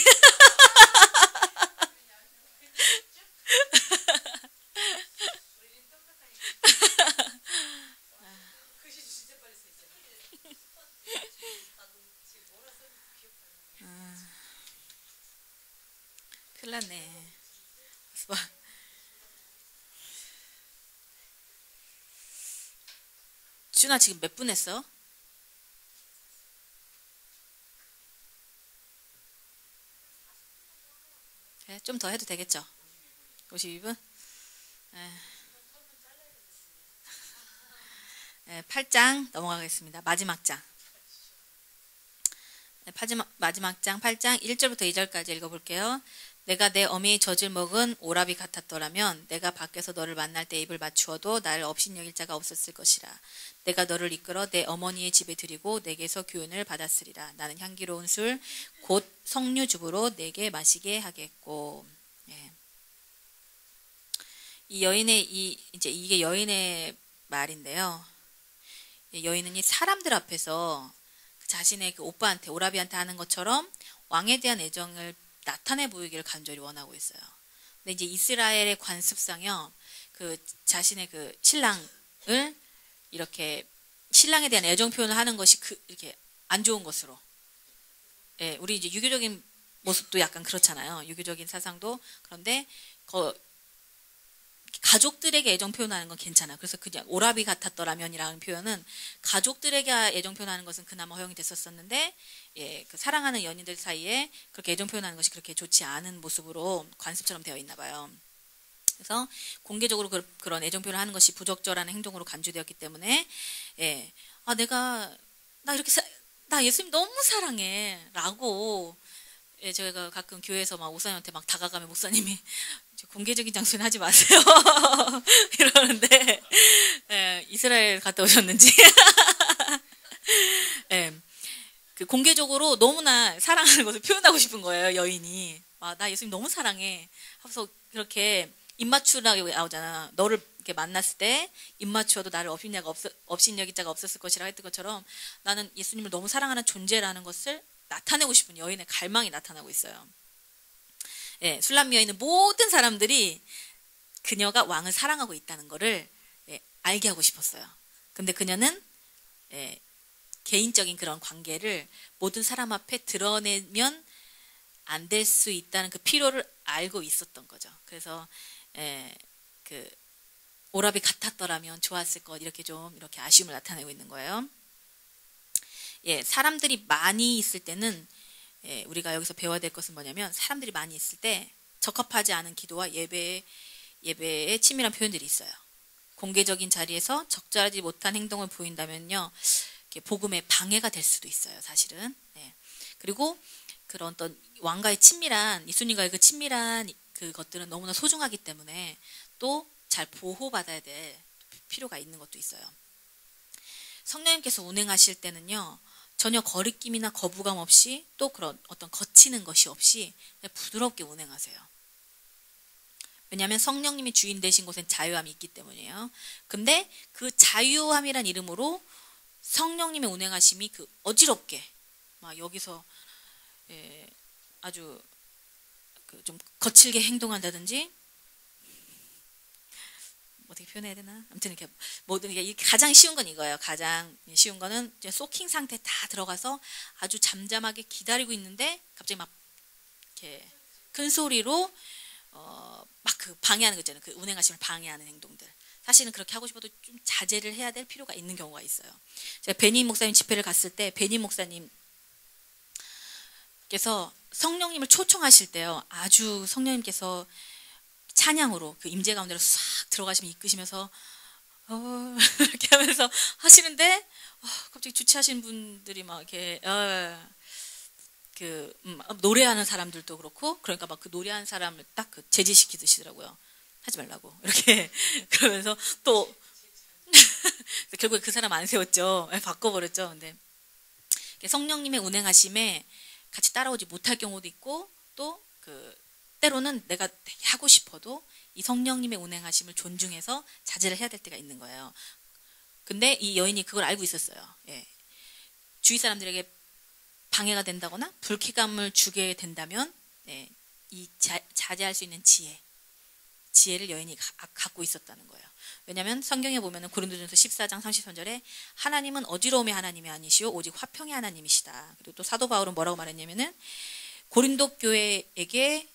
큰일 났네. 준아 지금 몇 분 했어? 그래, 좀 더 해도 되겠죠? 52분? 8장 넘어가겠습니다. 마지막 장. 마지막 장 8장 1절부터 2절까지 읽어볼게요. 내가 내 어미의 젖을 먹은 오라비 같았더라면 내가 밖에서 너를 만날 때 입을 맞추어도 나를 업신여길 자가 없었을 것이라. 내가 너를 이끌어 내 어머니의 집에 들이고 내게서 교훈을 받았으리라. 나는 향기로운 술 곧 석류즙으로 내게 마시게 하겠고. 이 여인의 이게 여인의 말인데요. 여인은 이 사람들 앞에서 자신의 그 오빠한테 오라비한테 하는 것처럼 왕에 대한 애정을 나타내 보이기를 간절히 원하고 있어요. 근데 이제 이스라엘의 관습상요, 그 자신의 그 신랑을 이렇게 신랑에 대한 애정 표현을 하는 것이 이렇게 안 좋은 것으로. 우리 이제 유교적인 모습도 약간 그렇잖아요. 유교적인 사상도. 그런데 가족들에게 애정 표현하는 건 괜찮아요. 그래서 그냥 오라비 같았더라면이라는 표현은 가족들에게 애정 표현하는 것은 그나마 허용이 됐었었는데, 그 사랑하는 연인들 사이에 그렇게 애정 표현하는 것이 그렇게 좋지 않은 모습으로 관습처럼 되어 있나 봐요. 그래서 공개적으로 그런 애정 표현을 하는 것이 부적절한 행동으로 간주되었기 때문에, 나 예수님 너무 사랑해 라고, 저희가 가끔 교회에서 막 목사님한테 막 다가가면 목사님이 공개적인 장소는 하지 마세요 이러는데, 이스라엘 갔다 오셨는지 그 공개적으로 너무나 사랑하는 것을 표현하고 싶은 거예요. 여인이 나 예수님 너무 사랑해 하면서 그렇게 입맞추라고 나오잖아. 너를 이렇게 만났을 때 입맞추어도 나를 업신여길 자가 없었을 것이라 했던 것처럼 나는 예수님을 너무 사랑하는 존재라는 것을 나타내고 싶은 여인의 갈망이 나타나고 있어요. 술람 여인은 모든 사람들이 그녀가 왕을 사랑하고 있다는 것을 알게 하고 싶었어요. 근데 그녀는 개인적인 그런 관계를 모든 사람 앞에 드러내면 안 될 수 있다는 그 필요를 알고 있었던 거죠. 그래서 그 오랍이 같았더라면 좋았을 것, 이렇게 좀 이렇게 아쉬움을 나타내고 있는 거예요. 예, 사람들이 많이 있을 때는 우리가 여기서 배워야 될 것은 뭐냐면, 사람들이 많이 있을 때 적합하지 않은 기도와 예배에 치밀한 표현들이 있어요. 공개적인 자리에서 적절하지 못한 행동을 보인다면요, 복음에 방해가 될 수도 있어요, 사실은. 그리고 그런 어떤 왕과의 친밀한, 예수님과의 그 친밀한 그것들은 너무나 소중하기 때문에 또 잘 보호받아야 될 필요가 있는 것도 있어요. 성령님께서 운행하실 때는요, 전혀 거리낌이나 거부감 없이, 또 그런 어떤 거치는 것이 없이 그냥 부드럽게 운행하세요. 왜냐하면 성령님이 주인 되신 곳엔 자유함이 있기 때문이에요. 근데 그 자유함이란 이름으로 성령님의 운행하심이 그 어지럽게 막 여기서 아주 좀 거칠게 행동한다든지, 어떻게 표현해야 되나? 아무튼 이렇게 모든 게 가장 쉬운 건 이거예요. 가장 쉬운 거는 이제 소킹 상태 다 들어가서 아주 잠잠하게 기다리고 있는데 갑자기 막 이렇게 큰 소리로 막 그 방해하는 거 있잖아요. 그 운행하심을 방해하는 행동들. 사실은 그렇게 하고 싶어도 좀 자제를 해야 될 필요가 있는 경우가 있어요. 제가 베니 목사님 집회를 갔을 때 베니 목사님께서 성령님을 초청하실 때요, 아주 성령님께서 찬양으로 그 임재 가운데로 싹 들어가시면 이끄시면서 이렇게 하면서 하시는데, 갑자기 주최하시는 분들이 막 이렇게 노래하는 사람들도 그렇고, 그러니까 막 그 노래하는 사람을 딱 그 제지시키시더라고요. 하지 말라고 이렇게. 그러면서 또 결국에 그 사람 안 세웠죠. 바꿔버렸죠. 근데 성령님의 운행하심에 같이 따라오지 못할 경우도 있고, 또 때로는 내가 하고 싶어도 이 성령님의 운행하심을 존중해서 자제를 해야 될 때가 있는 거예요. 근데 이 여인이 그걸 알고 있었어요. 주위 사람들에게 방해가 된다거나 불쾌감을 주게 된다면 이 자제할 수 있는 지혜를 여인이 갖고 있었다는 거예요. 왜냐하면 성경에 보면은 고린도전서 14장 33절에 하나님은 어지러움의 하나님이 아니시오 오직 화평의 하나님이시다. 그리고 또 사도 바울은 뭐라고 말했냐면은 고린도 교회에게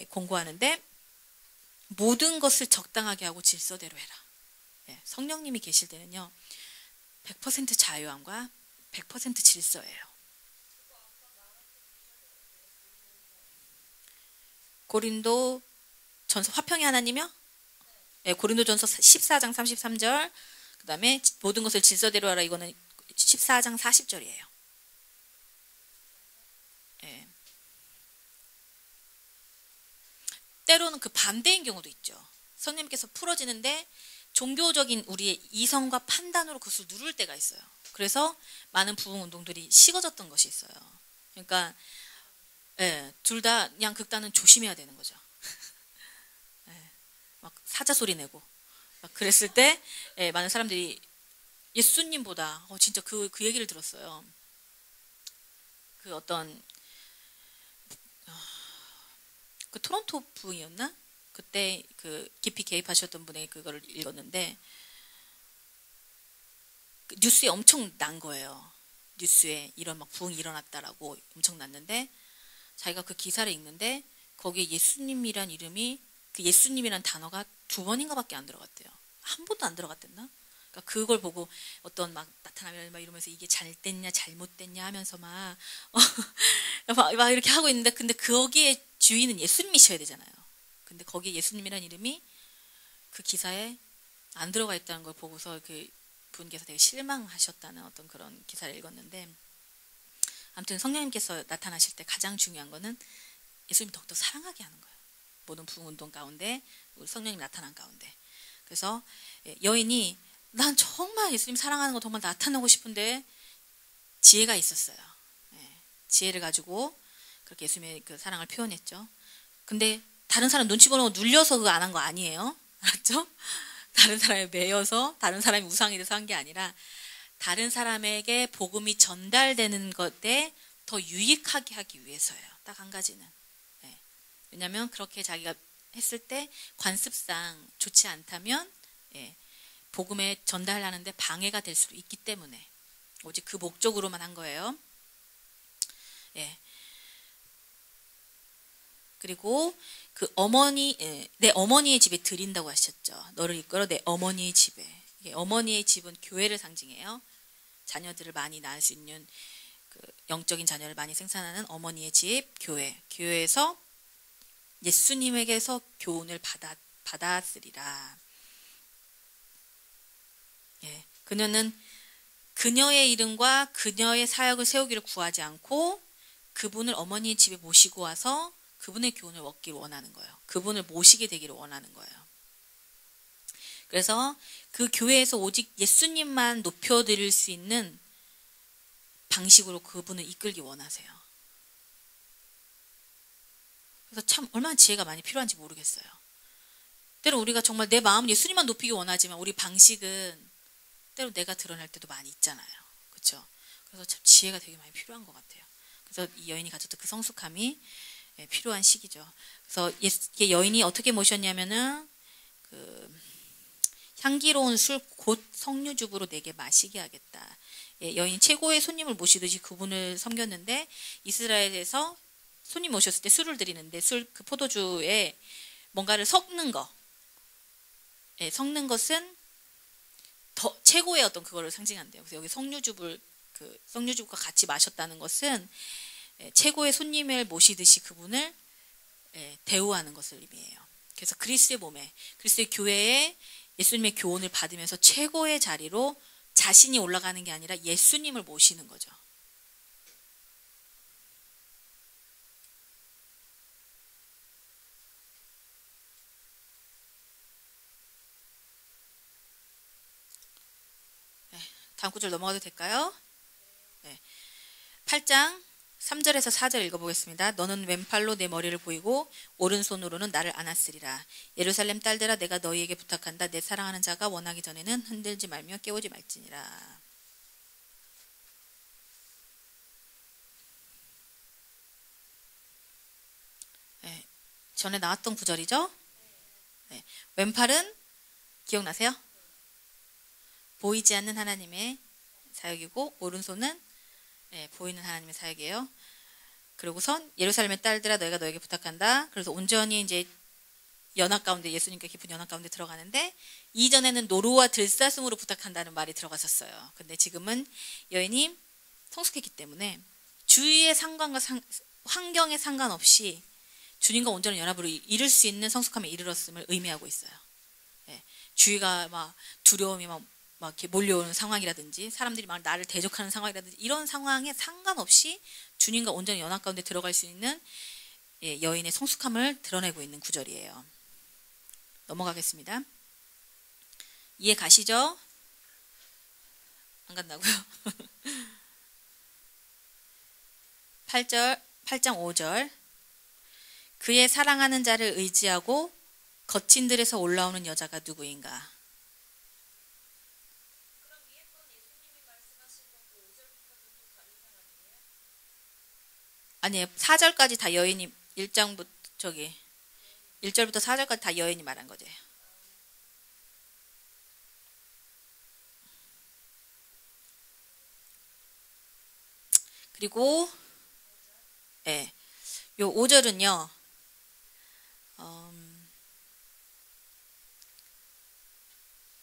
공고하는데, 모든 것을 적당하게 하고 질서대로 해라. 성령님이 계실 때는요, 100% 자유함과 100% 질서예요. 고린도 전서 화평의 하나님이요? 고린도 전서 14장 33절, 그 다음에 모든 것을 질서대로 하라, 이거는 14장 40절이에요. 때로는 그 반대인 경우도 있죠. 성령님께서 풀어지는데 종교적인 우리의 이성과 판단으로 그것을 누를 때가 있어요. 그래서 많은 부흥 운동들이 식어졌던 것이 있어요. 그러니까 둘 다 양극단은 조심해야 되는 거죠. 막 사자 소리 내고 막 그랬을 때 많은 사람들이 예수님보다 진짜 그 얘기를 들었어요. 그 어떤 그 토론토 부흥이었나? 그때 그 깊이 개입하셨던 분의 그거를 읽었는데, 그 뉴스에 엄청 난 거예요. 뉴스에 이런 막 부흥이 일어났다라고 엄청 났는데, 자기가 그 기사를 읽는데 거기에 예수님이란 이름이, 그 예수님이란 단어가 2번인가밖에 안 들어갔대요. 한 번도 안 들어갔댔나? 그러니까 그걸 보고 어떤 막 나타나면 막 이러면서 이게 잘됐냐 잘못됐냐 하면서 막 이렇게 하고 있는데, 근데 거기에 주인은 예수님이셔야 되잖아요. 근데 거기에 예수님이란 이름이 그 기사에 안 들어가 있다는 걸 보고서 그 분께서 되게 실망하셨다는 어떤 그런 기사를 읽었는데, 아무튼 성령님께서 나타나실 때 가장 중요한 거는 예수님 더욱더 사랑하게 하는 거예요. 모든 부흥운동 가운데 우리 성령님 나타난 가운데. 그래서 여인이 난 정말 예수님 사랑하는 거 정말 나타나고 싶은데 지혜가 있었어요. 지혜를 가지고 그렇게 예수님의 그 사랑을 표현했죠. 근데 다른 사람 눈치 보는 거 눌려서 그거 안 한 거 아니에요. 알았죠? 다른 사람에 매여서 다른 사람이 우상이 돼서 한 게 아니라, 다른 사람에게 복음이 전달되는 것에 더 유익하게 하기 위해서예요. 딱 한 가지는. 왜냐하면 그렇게 자기가 했을 때 관습상 좋지 않다면 복음에 전달하는데 방해가 될 수도 있기 때문에 오직 그 목적으로만 한 거예요. 예. 그리고 그 내 어머니의 집에 드린다고 하셨죠. 너를 이끌어 내 어머니의 집에. 어머니의 집은 교회를 상징해요. 자녀들을 많이 낳을 수 있는 그 영적인 자녀를 많이 생산하는 어머니의 집, 교회. 교회에서 예수님에게서 교훈을 받았으리라. 예. 그녀는 그녀의 이름과 그녀의 사역을 세우기를 구하지 않고 그분을 어머니의 집에 모시고 와서 그분의 교훈을 얻기를 원하는 거예요. 그분을 모시게 되기를 원하는 거예요. 그래서 그 교회에서 오직 예수님만 높여드릴 수 있는 방식으로 그분을 이끌기 원하세요. 그래서 참 얼마나 지혜가 많이 필요한지 모르겠어요. 때로 우리가 정말 내 마음은 예수님만 높이기 원하지만 우리 방식은 때로 내가 드러날 때도 많이 있잖아요. 그렇죠? 그래서 참 지혜가 되게 많이 필요한 것 같아요. 그래서 이 여인이 가졌던 그 성숙함이 필요한 시기죠. 그래서 여인이 어떻게 모셨냐면은 그 향기로운 술 곧 석류즙으로 내게 마시게 하겠다. 여인이 최고의 손님을 모시듯이 그분을 섬겼는데 이스라엘에서 손님 오셨을 때 술을 드리는데 그 포도주에 뭔가를 섞는 거, 섞는 것은 더 최고의 어떤 그거를 상징한대요. 그래서 여기 석류즙과 같이 마셨다는 것은 최고의 손님을 모시듯이 그분을 대우하는 것을 의미해요. 그래서 그리스도의 몸에, 그리스도의 교회에 예수님의 교훈을 받으면서 최고의 자리로 자신이 올라가는 게 아니라 예수님을 모시는 거죠. 다음 구절 넘어가도 될까요? 8장 3절에서 4절 읽어보겠습니다. 너는 왼팔로 내 머리를 보이고 오른손으로는 나를 안았으리라. 예루살렘 딸들아 내가 너희에게 부탁한다. 내 사랑하는 자가 원하기 전에는 흔들지 말며 깨우지 말지니라. 전에 나왔던 구절이죠. 왼팔은 기억나세요? 보이지 않는 하나님의 사역이고 오른손은 보이는 하나님의 사역이에요. 그리고선 예루살렘의 딸들아 너희가 너에게 부탁한다. 그래서 온전히 이제 연합 가운데 예수님과 깊은 연합 가운데 들어가는데 이전에는 노루와 들사슴으로 부탁한다는 말이 들어갔었어요. 근데 지금은 여인이 성숙했기 때문에 주위의 상관과 환경에 상관없이 주님과 온전한 연합으로 이룰 수 있는 성숙함에 이르렀음을 의미하고 있어요. 주위가 막 두려움이 막 이렇게 몰려오는 상황이라든지 사람들이 막 나를 대적하는 상황이라든지 이런 상황에 상관없이 주님과 온전히 연합 가운데 들어갈 수 있는 여인의 성숙함을 드러내고 있는 구절이에요. 넘어가겠습니다. 이해 가시죠? 안 간다고요? 8장 5절 그의 사랑하는 자를 의지하고 거친 들에서 올라오는 여자가 누구인가? 아니에요. 4절까지 다 여인이 1절부터 4절까지 다 여인이 말한 거죠. 그리고 요 5절은요.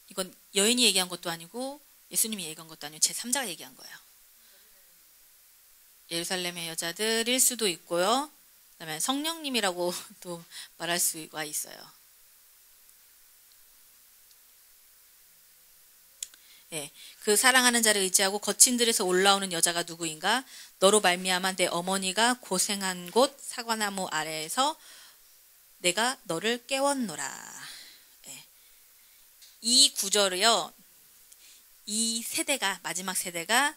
이건 여인이 얘기한 것도 아니고 예수님이 얘기한 것도 아니고 제3자가 얘기한 거예요. 예루살렘의 여자들일 수도 있고요. 그다음에 성령님이라고 또 말할 수가 있어요. 그 사랑하는 자를 의지하고 거친 들에서 올라오는 여자가 누구인가? 너로 말미암아 내 어머니가 고생한 곳 사과나무 아래에서 내가 너를 깨웠노라. 이 구절을요. 이 세대가 마지막 세대가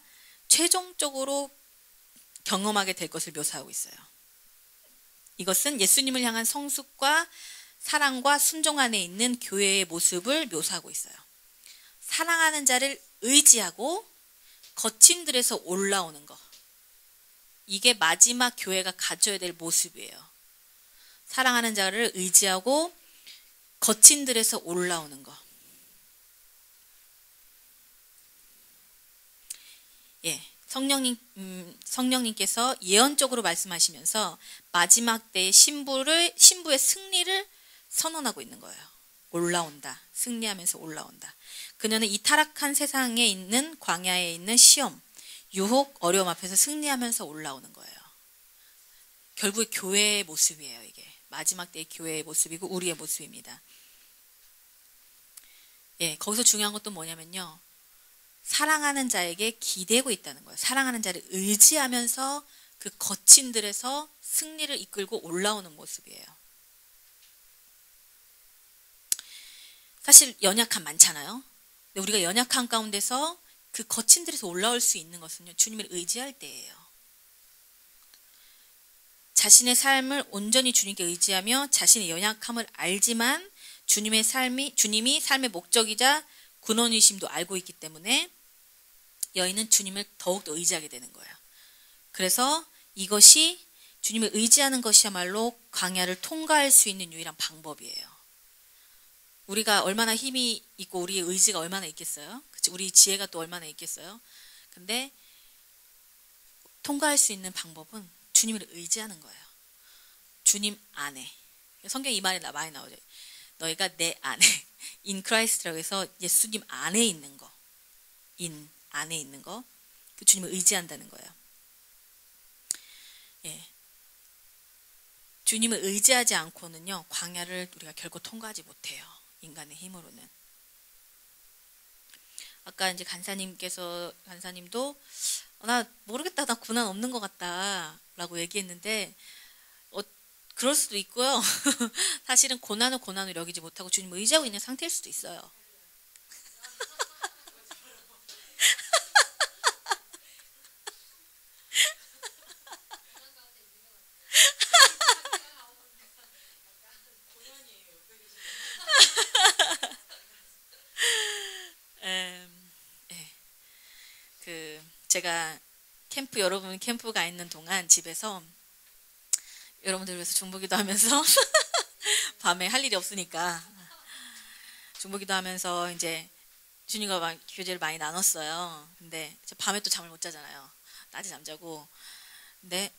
최종적으로 경험하게 될 것을 묘사하고 있어요. 이것은 예수님을 향한 성숙과 사랑과 순종 안에 있는 교회의 모습을 묘사하고 있어요. 사랑하는 자를 의지하고 거친 들에서 올라오는 것. 이게 마지막 교회가 가져야 될 모습이에요. 사랑하는 자를 의지하고 거친 들에서 올라오는 것. 예, 성령님께서 예언적으로 말씀하시면서 마지막 때의 신부의 승리를 선언하고 있는 거예요. 올라온다. 승리하면서 올라온다. 그녀는 이 타락한 세상에 있는 광야에 있는 시험, 유혹, 어려움 앞에서 승리하면서 올라오는 거예요. 결국에 교회의 모습이에요. 이게 마지막 때의 교회의 모습이고 우리의 모습입니다. 예, 거기서 중요한 것도 뭐냐면요. 사랑하는 자에게 기대고 있다는 거예요. 사랑하는 자를 의지하면서 그 거친 들에서 승리를 이끌고 올라오는 모습이에요. 사실 연약함 많잖아요. 근데 우리가 연약함 가운데서 그 거친 들에서 올라올 수 있는 것은요. 주님을 의지할 때예요. 자신의 삶을 온전히 주님께 의지하며 자신의 연약함을 알지만 주님이 삶의 목적이자 근원이심도 알고 있기 때문에 여인은 주님을 더욱더 의지하게 되는 거예요. 그래서 이것이 주님을 의지하는 것이야말로 광야를 통과할 수 있는 유일한 방법이에요. 우리가 얼마나 힘이 있고 우리의 의지가 얼마나 있겠어요? 그치? 우리 지혜가 또 얼마나 있겠어요? 근데 통과할 수 있는 방법은 주님을 의지하는 거예요. 주님 안에. 성경에 이 말이 많이 나오죠. 너희가 내 안에. in Christ라고 해서 예수님 안에 있는 거. in 안에 있는 거. 그 주님을 의지한다는 거예요. 예. 주님을 의지하지 않고는요. 광야를 우리가 결코 통과하지 못해요. 인간의 힘으로는. 아까 이제 간사님도 나 모르겠다. 나 고난 없는 것 같다. 라고 얘기했는데 그럴 수도 있고요. 사실은 고난을 고난으로 여기지 못하고 주님을 의지하고 있는 상태일 수도 있어요. 제가 여러분 캠프 가 있는 동안 집에서 여러분들 위해서 중보기도 하면서 밤에 할 일이 없으니까 중보기도 하면서 이제 주님과 막 교제를 많이 나눴어요. 근데 밤에 또 잠을 못 자잖아요. 낮에 잠자고. 근데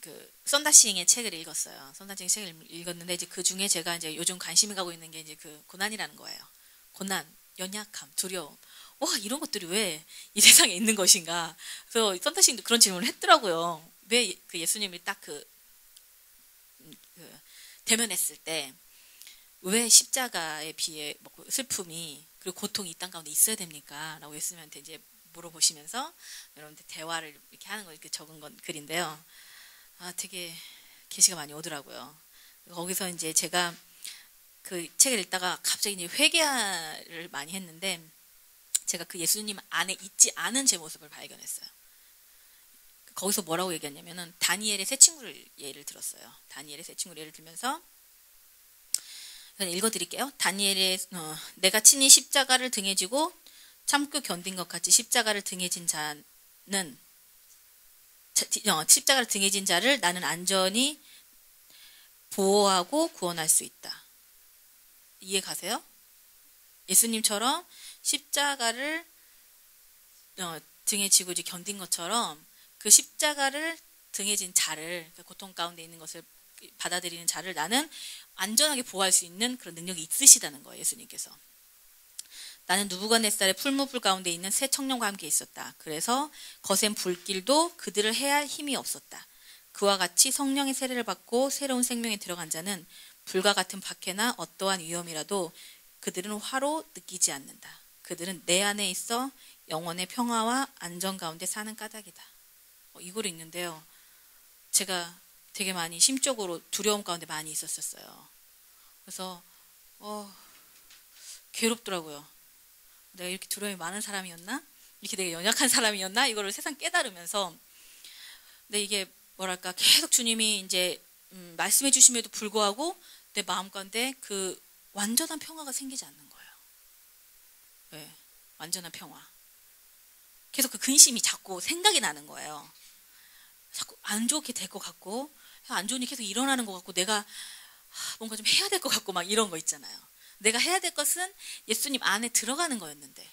그 썬다싱의 책을 읽었어요. 썬다싱의 책을 읽었는데 이제 그 중에 제가 이제 요즘 관심이 가고 있는 게 이제 그 고난이라는 거예요. 고난, 연약함, 두려움. 와, 이런 것들이 왜 이 세상에 있는 것인가. 그래서 썬다싱도 그런 질문을 했더라고요. 왜 그 예수님이 딱 대면했을 때 왜 십자가에 비해 슬픔이 그리고 고통이 이 땅 가운데 있어야 됩니까? 라고 예수님한테 이제 물어보시면서 여러분들 대화를 이렇게 하는 거 이렇게 적은 건 글인데요. 되게 계시가 많이 오더라고요. 거기서 이제 제가 그 책을 읽다가 갑자기 이제 회개를 많이 했는데 제가 그 예수님 안에 있지 않은 제 모습을 발견했어요. 거기서 뭐라고 얘기했냐면은 다니엘의 새 친구를 예를 들었어요. 다니엘의 새 친구를 예를 들면서 읽어드릴게요. 다니엘의 내가 친히 십자가를 등에 지고 참고 견딘 것 같이 십자가를 등에 진 자를 나는 안전히 보호하고 구원할 수 있다. 이해 가세요? 예수님처럼 십자가를 등에 지고 견딘 것처럼 그 십자가를 등에 진 자를, 그 고통 가운데 있는 것을 받아들이는 자를 나는 안전하게 보호할 수 있는 그런 능력이 있으시다는 거예요. 예수님께서. 나는 누부갓네살의 풀무불 가운데 있는 새 청년과 함께 있었다. 그래서 거센 불길도 그들을 해할 힘이 없었다. 그와 같이 성령의 세례를 받고 새로운 생명에 들어간 자는 불과 같은 박해나 어떠한 위험이라도 그들은 화로 느끼지 않는다. 그들은 내 안에 있어 영혼의 평화와 안전 가운데 사는 까닭이다. 이걸 읽는데요. 제가 되게 많이 심적으로 두려움 가운데 많이 있었어요. 그래서 괴롭더라고요. 내가 이렇게 두려움이 많은 사람이었나? 이렇게 되게 연약한 사람이었나? 이거를 세상 깨달으면서 근데 이게 뭐랄까 계속 주님이 이제 말씀해 주심에도 불구하고 내 마음 가운데 그 완전한 평화가 생기지 않는 거예요. 네, 완전한 평화. 계속 그 근심이 자꾸 생각이 나는 거예요. 자꾸 안 좋게 될 것 같고 안 좋은 일이 계속 일어나는 것 같고 내가 뭔가 좀 해야 될 것 같고 막 이런 거 있잖아요. 내가 해야 될 것은 예수님 안에 들어가는 거였는데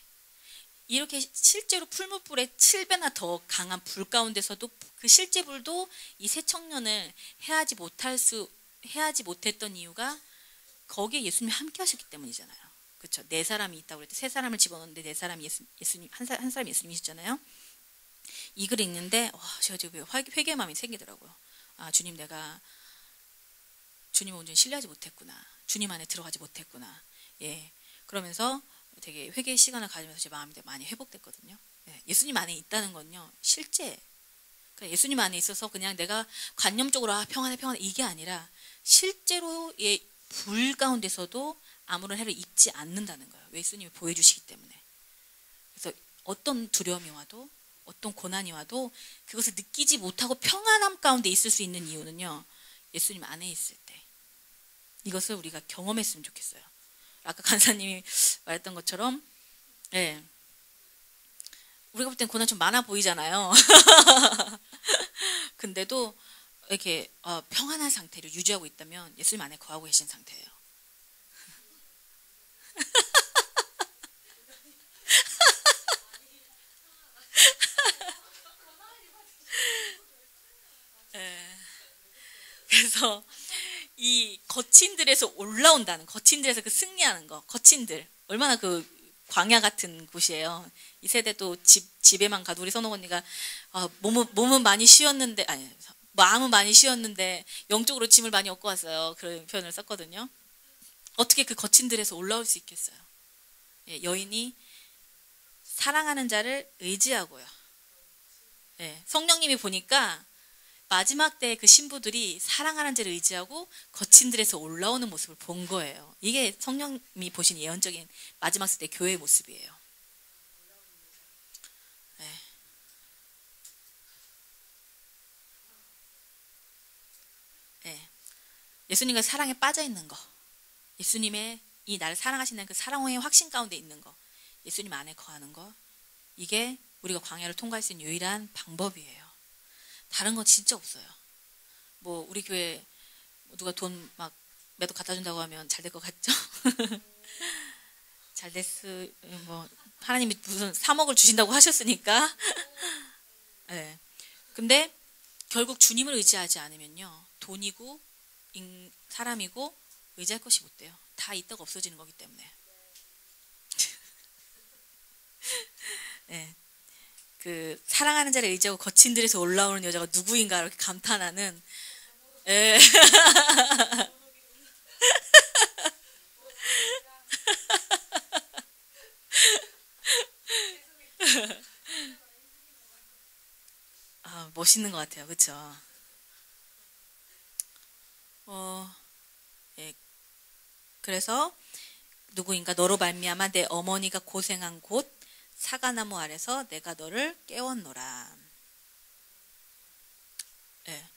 이렇게 실제로 풀무불에 7배나 더 강한 불 가운데서도 그 실제 불도 이 세 청년을 해하지 못했던 이유가 거기에 예수님이 함께 하셨기 때문이잖아요. 그렇죠? 네 사람이 있다고 그랬대. 세 사람을 집어넣는데 네 사람이 예수님 한 사람 예수님이시잖아요. 이 글이 있는데 제가 지금 회개의 마음이 생기더라고요. 아, 주님, 내가 주님을 온전히 신뢰하지 못했구나. 주님 안에 들어가지 못했구나. 예. 그러면서 되게 회개의 시간을 가지면서 제 마음이 많이 회복됐거든요. 예. 예수님 안에 있다는 건요, 실제. 그러니까 예수님 안에 있어서 그냥 내가 관념적으로 평안해 이게 아니라 실제로의 불 가운데서도 아무런 해를 입지 않는다는 거예요. 예수님이 보여주시기 때문에. 그래서 어떤 두려움이 와도 어떤 고난이 와도 그것을 느끼지 못하고 평안함 가운데 있을 수 있는 이유는요, 예수님 안에 있을 때 이것을 우리가 경험했으면 좋겠어요. 아까 간사님이 말했던 것처럼, 예, 우리가 볼 땐 고난 좀 많아 보이잖아요. 근데도 이렇게 평안한 상태를 유지하고 있다면 예수님 안에 거하고 계신 상태예요. 예. 그래서 이 거친들에서 올라온다는, 거친들에서 그 승리하는 거, 거친들 얼마나 그 광야 같은 곳이에요. 이 세대도 집에만 가도 우리 선옥 언니가 몸은 많이 쉬었는데, 아니 마음은 많이 쉬었는데 영적으로 짐을 많이 얻고 왔어요. 그런 표현을 썼거든요. 어떻게 그 거친들에서 올라올 수 있겠어요? 예, 여인이 사랑하는 자를 의지하고요. 예, 성령님이 보니까 마지막 때 그 신부들이 사랑하는 자를 의지하고 거친들에서 올라오는 모습을 본 거예요. 이게 성령님이 보신 예언적인 마지막 때 교회의 모습이에요. 네. 네. 예수님과 사랑에 빠져 있는 거, 예수님의 이 나를 사랑하시는 그 사랑의 확신 가운데 있는 거, 예수님 안에 거하는 거, 이게 우리가 광야를 통과할 수 있는 유일한 방법이에요. 다른 건 진짜 없어요. 뭐 우리 교회 누가 돈 막 몇 억 갖다 준다고 하면 잘 될 것 같죠? 잘 뭐 하나님이 무슨 3억을 주신다고 하셨으니까. 네. 근데 결국 주님을 의지하지 않으면요, 돈이고 사람이고 의지할 것이 못 돼요. 다 있다가 없어지는 거기 때문에. 네. 그 사랑하는 자를 의지하고 거친들에서 올라오는 여자가 누구인가 이렇게 감탄하는. 예. 아, 멋있는 것 같아요, 그렇죠? 예. 그래서 누구인가 너로 말미암아 내 어머니가 고생한 곳 사과나무 아래서 내가 너를 깨웠노라. 예.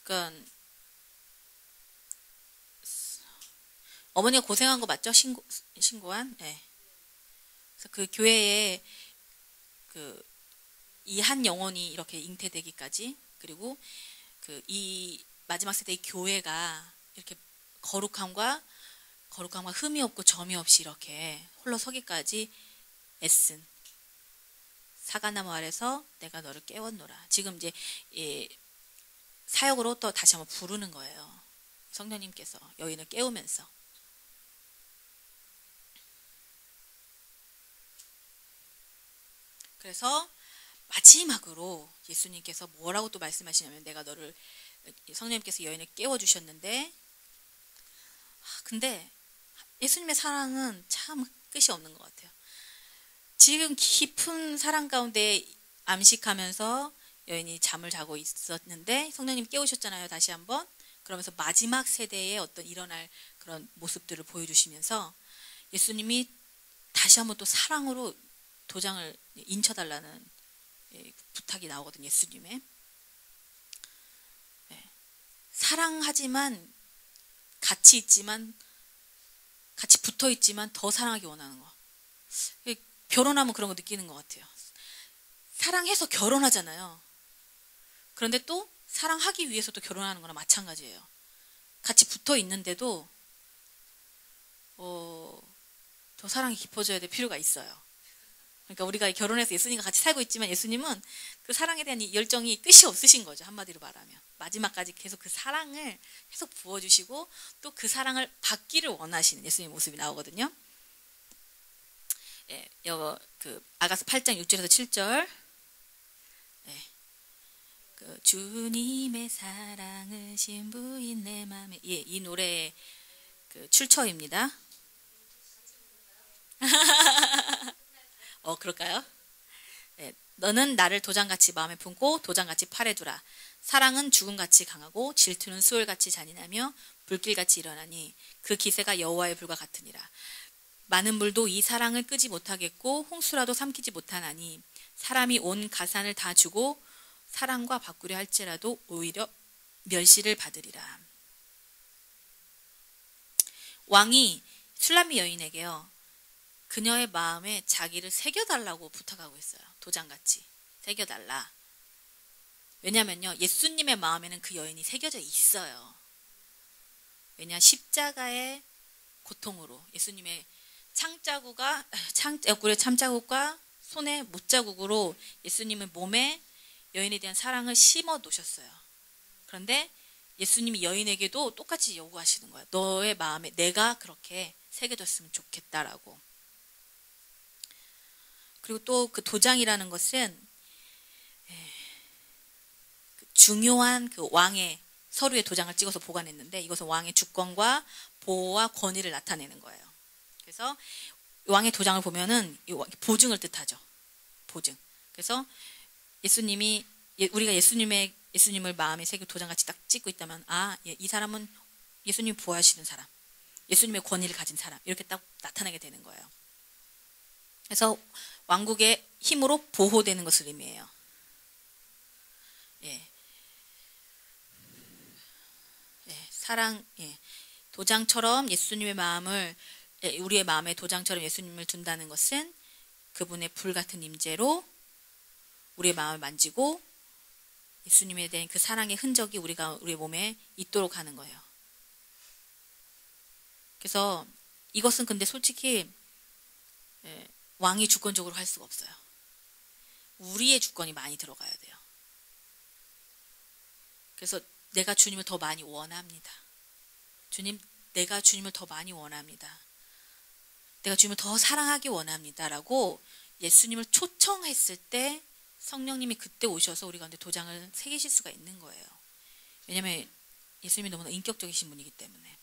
그러니까 어머니가 고생한 거 맞죠? 신고한. 예. 그래서 그 교회에 그 이 한 영혼이 이렇게 잉태되기까지, 그리고 그 이 마지막 세대의 교회가 이렇게 거룩함과 흠이 없고 점이 없이 이렇게 홀로 서기까지 애쓴 사과나무 아래서 내가 너를 깨웠노라. 지금 이제 사역으로 또 다시 한번 부르는 거예요. 성령님께서 여인을 깨우면서. 그래서 마지막으로 예수님께서 뭐라고 또 말씀하시냐면, 내가 너를, 성령님께서 여인을 깨워주셨는데, 근데 예수님의 사랑은 참 끝이 없는 것 같아요. 지금 깊은 사랑 가운데 암식하면서 여인이 잠을 자고 있었는데 성령님 깨우셨잖아요, 다시 한번. 그러면서 마지막 세대에 어떤 일어날 그런 모습들을 보여주시면서 예수님이 다시 한번 또 사랑으로 도장을 인쳐달라는 부탁이 나오거든요, 예수님의. 사랑하지만 같이 있지만, 같이 붙어 있지만 더 사랑하기 원하는 거. 결혼하면 그런 거 느끼는 것 같아요. 사랑해서 결혼하잖아요. 그런데 또 사랑하기 위해서 또 결혼하는 거나 마찬가지예요. 같이 붙어 있는데도 더 사랑이 깊어져야 될 필요가 있어요. 그러니까 우리가 결혼해서 예수님과 같이 살고 있지만 예수님은 그 사랑에 대한 이 열정이 끝이 없으신 거죠. 한마디로 말하면. 마지막까지 계속 그 사랑을 계속 부어주시고 또 그 사랑을 받기를 원하시는 예수님의 모습이 나오거든요. 예, 그 아가서 8장 6절에서 7절. 예, 그 주님의 사랑은 신부인 내 맘에. 예, 이 노래의 그 출처입니다. 그럴까요? 네, 너는 나를 도장같이 마음에 품고 도장같이 팔에 두라. 사랑은 죽음같이 강하고 질투는 수월같이 잔인하며 불길같이 일어나니 그 기세가 여호와의 불과 같으니라. 많은 물도 이 사랑을 끄지 못하겠고 홍수라도 삼키지 못하나니 사람이 온 가산을 다 주고 사랑과 바꾸려 할지라도 오히려 멸시를 받으리라. 왕이 술람미 여인에게요, 그녀의 마음에 자기를 새겨달라고 부탁하고 있어요. 도장같이 새겨달라. 왜냐면요, 예수님의 마음에는 그 여인이 새겨져 있어요. 왜냐, 십자가의 고통으로 예수님의 옆구리에 참자국과 손에 못자국으로 예수님의 몸에 여인에 대한 사랑을 심어 놓으셨어요. 그런데 예수님이 여인에게도 똑같이 요구하시는 거예요. 너의 마음에 내가 그렇게 새겨졌으면 좋겠다라고. 그리고 또 그 도장이라는 것은 중요한 그 왕의 서류에 도장을 찍어서 보관했는데 이것은 왕의 주권과 보호와 권위를 나타내는 거예요. 그래서 왕의 도장을 보면은 보증을 뜻하죠. 보증. 그래서 우리가 예수님을 마음에 새겨 도장같이 딱 찍고 있다면, 이 사람은 예수님 보호하시는 사람, 예수님의 권위를 가진 사람, 이렇게 딱 나타나게 되는 거예요. 그래서 왕국의 힘으로 보호되는 것을 의미해요. 사랑, 도장처럼 예수님의 마음을, 우리의 마음에 도장처럼 예수님을 둔다는 것은 그분의 불같은 임재로 우리의 마음을 만지고 예수님에 대한 그 사랑의 흔적이 우리의 몸에 있도록 하는 거예요. 그래서 이것은 근데 솔직히 왕이 주권적으로 할 수가 없어요. 우리의 주권이 많이 들어가야 돼요. 그래서 내가 주님을 더 많이 원합니다. 내가 주님을 더 많이 원합니다. 내가 주님을 더 사랑하기 원합니다라고 예수님을 초청했을 때 성령님이 그때 오셔서 우리 가운데 도장을 새기실 수가 있는 거예요. 왜냐하면 예수님이 너무나 인격적이신 분이기 때문에.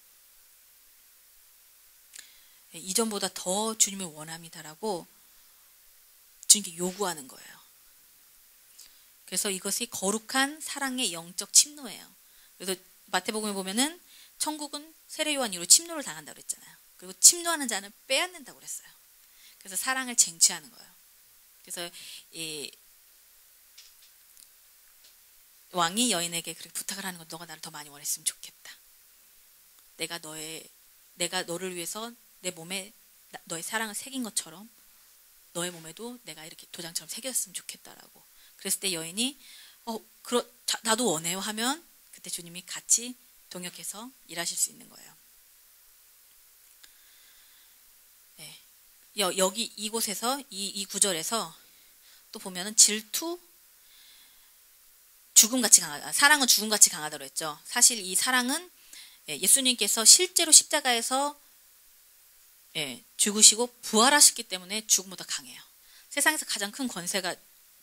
이전보다 더 주님을 원합니다라고 주님께 요구하는 거예요. 그래서 이것이 거룩한 사랑의 영적 침노예요. 그래서 마태복음에 보면은 천국은 세례 요한 이후로 침노를 당한다고 그랬잖아요. 그리고 침노하는 자는 빼앗는다고 그랬어요. 그래서 사랑을 쟁취하는 거예요. 그래서 이 왕이 여인에게 그렇게 부탁을 하는 건, 너가 나를 더 많이 원했으면 좋겠다. 내가 너를 위해서 내 몸에 너의 사랑을 새긴 것처럼 너의 몸에도 내가 이렇게 도장처럼 새겼으면 좋겠다라고. 그랬을 때 여인이 나도 원해요 하면 그때 주님이 같이 동역해서 일하실 수 있는 거예요. 여기 이곳에서 이 구절에서 또 보면은 질투, 죽음같이 강하다. 사랑은 죽음같이 강하다고 했죠. 사실 이 사랑은 예수님께서 실제로 십자가에서 죽으시고 부활하셨기 때문에 죽음보다 강해요. 세상에서 가장 큰 권세가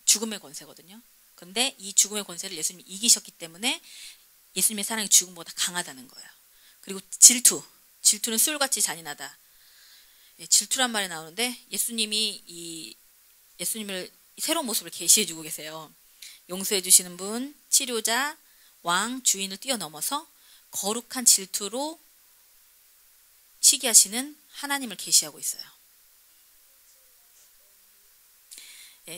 죽음의 권세거든요. 그런데 이 죽음의 권세를 예수님이 이기셨기 때문에 예수님의 사랑이 죽음보다 강하다는 거예요. 그리고 질투는 술같이 잔인하다. 질투란 말이 나오는데 예수님을 새로운 모습을 계시해 주고 계세요. 용서해 주시는 분, 치료자, 왕, 주인을 뛰어넘어서 거룩한 질투로 시기하시는 하나님을 계시하고 있어요.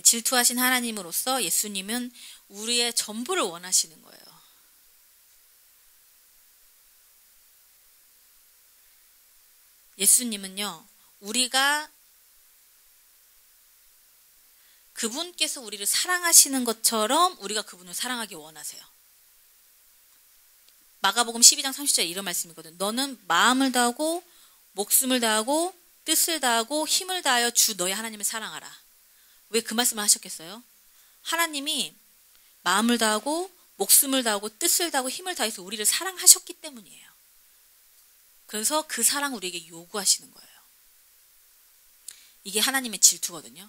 질투하신 하나님으로서 예수님은 우리의 전부를 원하시는 거예요. 예수님은요, 그분께서 우리를 사랑하시는 것처럼 우리가 그분을 사랑하기 원하세요. 마가복음 12장 30절에 이런 말씀이거든요. 너는 마음을 다하고 목숨을 다하고 뜻을 다하고 힘을 다하여 주 너의 하나님을 사랑하라. 왜 그 말씀을 하셨겠어요? 하나님이 마음을 다하고 목숨을 다하고 뜻을 다하고 힘을 다해서 우리를 사랑하셨기 때문이에요. 그래서 그 사랑을 우리에게 요구하시는 거예요. 이게 하나님의 질투거든요.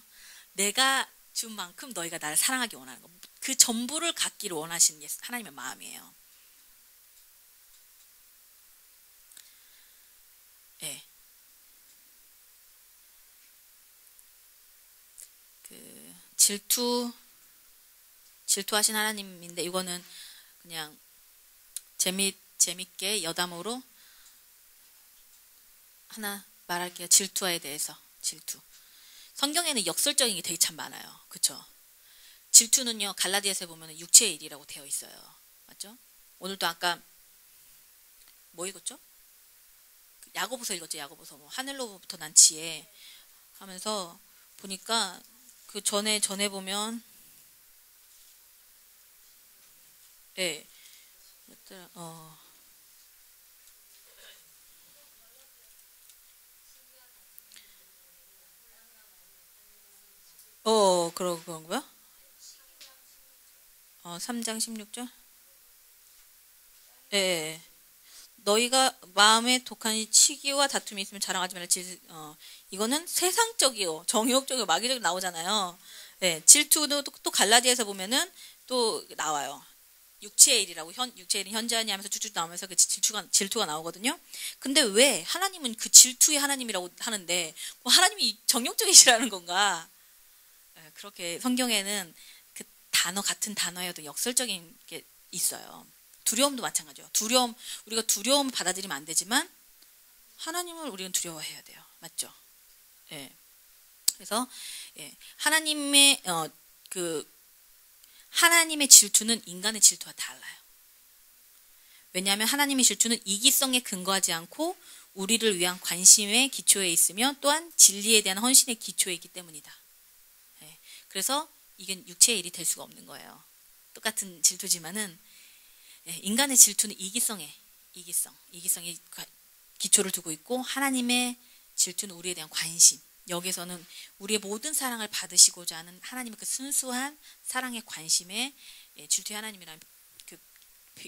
내가 준 만큼 너희가 나를 사랑하기 원하는 거. 그 전부를 갖기를 원하시는 게 하나님의 마음이에요. 네. 그 질투하신 하나님인데 이거는 그냥 재밌게 여담으로 하나 말할게요. 질투에 대해서. 질투. 성경에는 역설적인 게 되게 참 많아요. 그렇죠? 질투는요. 갈라디아서에 보면 육체의 일이라고 되어 있어요. 맞죠? 오늘도 아까 뭐 읽었죠? 야고보서 읽었죠. 야고보서 뭐 하늘로부터 난 지혜 하면서 보니까 그 전에 보면 예. 그런 거야? 3장 16절? 예. 예. 너희가 마음에 독한 치기와 다툼이 있으면 자랑하지 말라. 이거는 세상적이요, 정욕적이요, 마귀적이요 나오잖아요. 네, 질투도 또 갈라디아에서 보면은 또 나와요. 육체의 일이라고 육체의 일은 현재하니 하면서 쭉쭉 나오면서 그 질투가 나오거든요. 근데 왜 하나님은 그 질투의 하나님이라고 하는데 뭐 하나님이 정욕적이시라는 건가? 네, 그렇게 성경에는 그 같은 단어에 어떤 역설적인 게 있어요. 두려움도 마찬가지예요. 우리가 두려움을 받아들이면 안 되지만 하나님을 우리는 두려워해야 돼요. 맞죠? 예. 그래서 예. 하나님의 질투는 인간의 질투와 달라요. 왜냐하면 하나님의 질투는 이기성에 근거하지 않고 우리를 위한 관심의 기초에 있으며 또한 진리에 대한 헌신의 기초에 있기 때문이다. 예. 그래서 이건 육체의 일이 될 수가 없는 거예요. 똑같은 질투지만은 인간의 질투는 이기성에 기초를 두고 있고 하나님의 질투는 우리에 대한 관심. 여기서는 우리의 모든 사랑을 받으시고자 하는 하나님의 그 순수한 사랑의 관심에 질투의 하나님이라는 그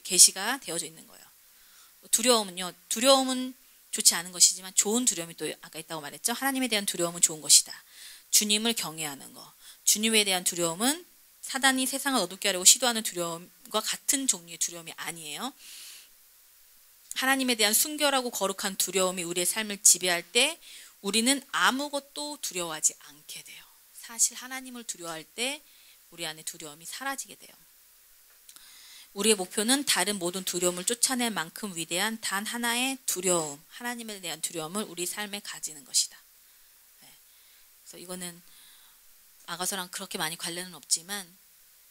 계시가 되어져 있는 거예요. 두려움은 좋지 않은 것이지만 좋은 두려움이 또 아까 있다고 말했죠. 하나님에 대한 두려움은 좋은 것이다. 주님을 경외하는 거. 주님에 대한 두려움은 사단이 세상을 어둡게 하려고 시도하는 두려움과 같은 종류의 두려움이 아니에요. 하나님에 대한 순결하고 거룩한 두려움이 우리의 삶을 지배할 때 우리는 아무것도 두려워하지 않게 돼요. 사실 하나님을 두려워할 때 우리 안에 두려움이 사라지게 돼요. 우리의 목표는 다른 모든 두려움을 쫓아낼 만큼 위대한 단 하나의 두려움, 하나님에 대한 두려움을 우리 삶에 가지는 것이다. 그래서 이거는 아가서랑 그렇게 많이 관련은 없지만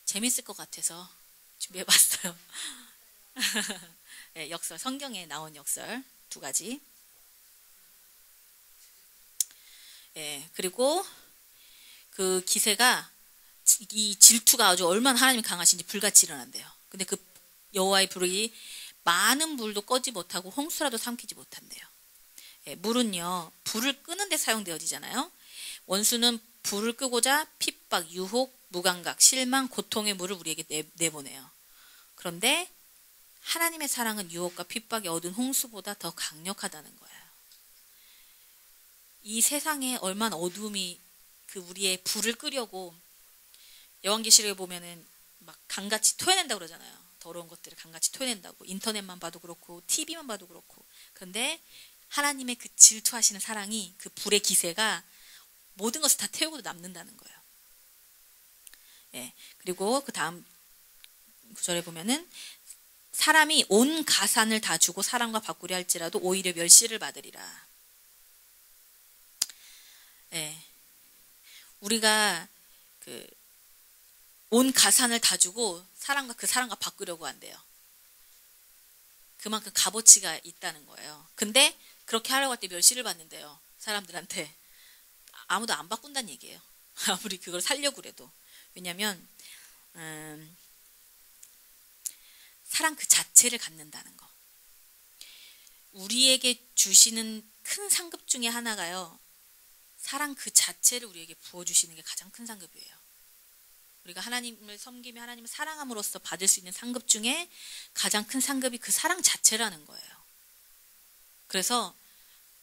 재밌을 것 같아서 준비해봤어요. 네, 역설, 성경에 나온 역설 2가지. 그리고 그 기세가 이 질투가 아주 얼마나 하나님이 강하신지 불같이 일어난대요. 근데 그 여호와의 불이 많은 불도 꺼지 못하고 홍수라도 삼키지 못한대요. 물은요, 불을 끄는 데 사용되어지잖아요. 원수는 불을 끄고자 핍박, 유혹, 무감각, 실망, 고통의 물을 우리에게 내보내요. 그런데 하나님의 사랑은 유혹과 핍박이 얻은 홍수보다 더 강력하다는 거예요. 이 세상에 얼마나 어둠이 그 우리의 불을 끄려고 요한계시록에 보면은 막 강같이 토해낸다고 그러잖아요. 더러운 것들을 강같이 토해낸다고. 인터넷만 봐도 그렇고 TV만 봐도 그렇고. 그런데 하나님의 그 질투하시는 사랑이 그 불의 기세가 모든 것을 다 태우고 남는다는 거예요. 그리고 그 다음 구절에 보면은 사람이 온 가산을 다 주고 사랑과 바꾸려 할지라도 오히려 멸시를 받으리라. 우리가 온 가산을 다 주고 그 사랑과 바꾸려고 한대요. 그만큼 값어치가 있다는 거예요. 근데 그렇게 하려고 할 때 멸시를 받는데요. 사람들한테. 아무도 안 바꾼다는 얘기예요. 아무리 그걸 살려고 그래도. 왜냐하면 사랑 그 자체를 갖는다는 거. 우리에게 주시는 큰 상급 중에 하나가요. 사랑 그 자체를 우리에게 부어주시는 게 가장 큰 상급이에요. 우리가 하나님을 섬기며 하나님을 사랑함으로써 받을 수 있는 상급 중에 가장 큰 상급이 그 사랑 자체라는 거예요. 그래서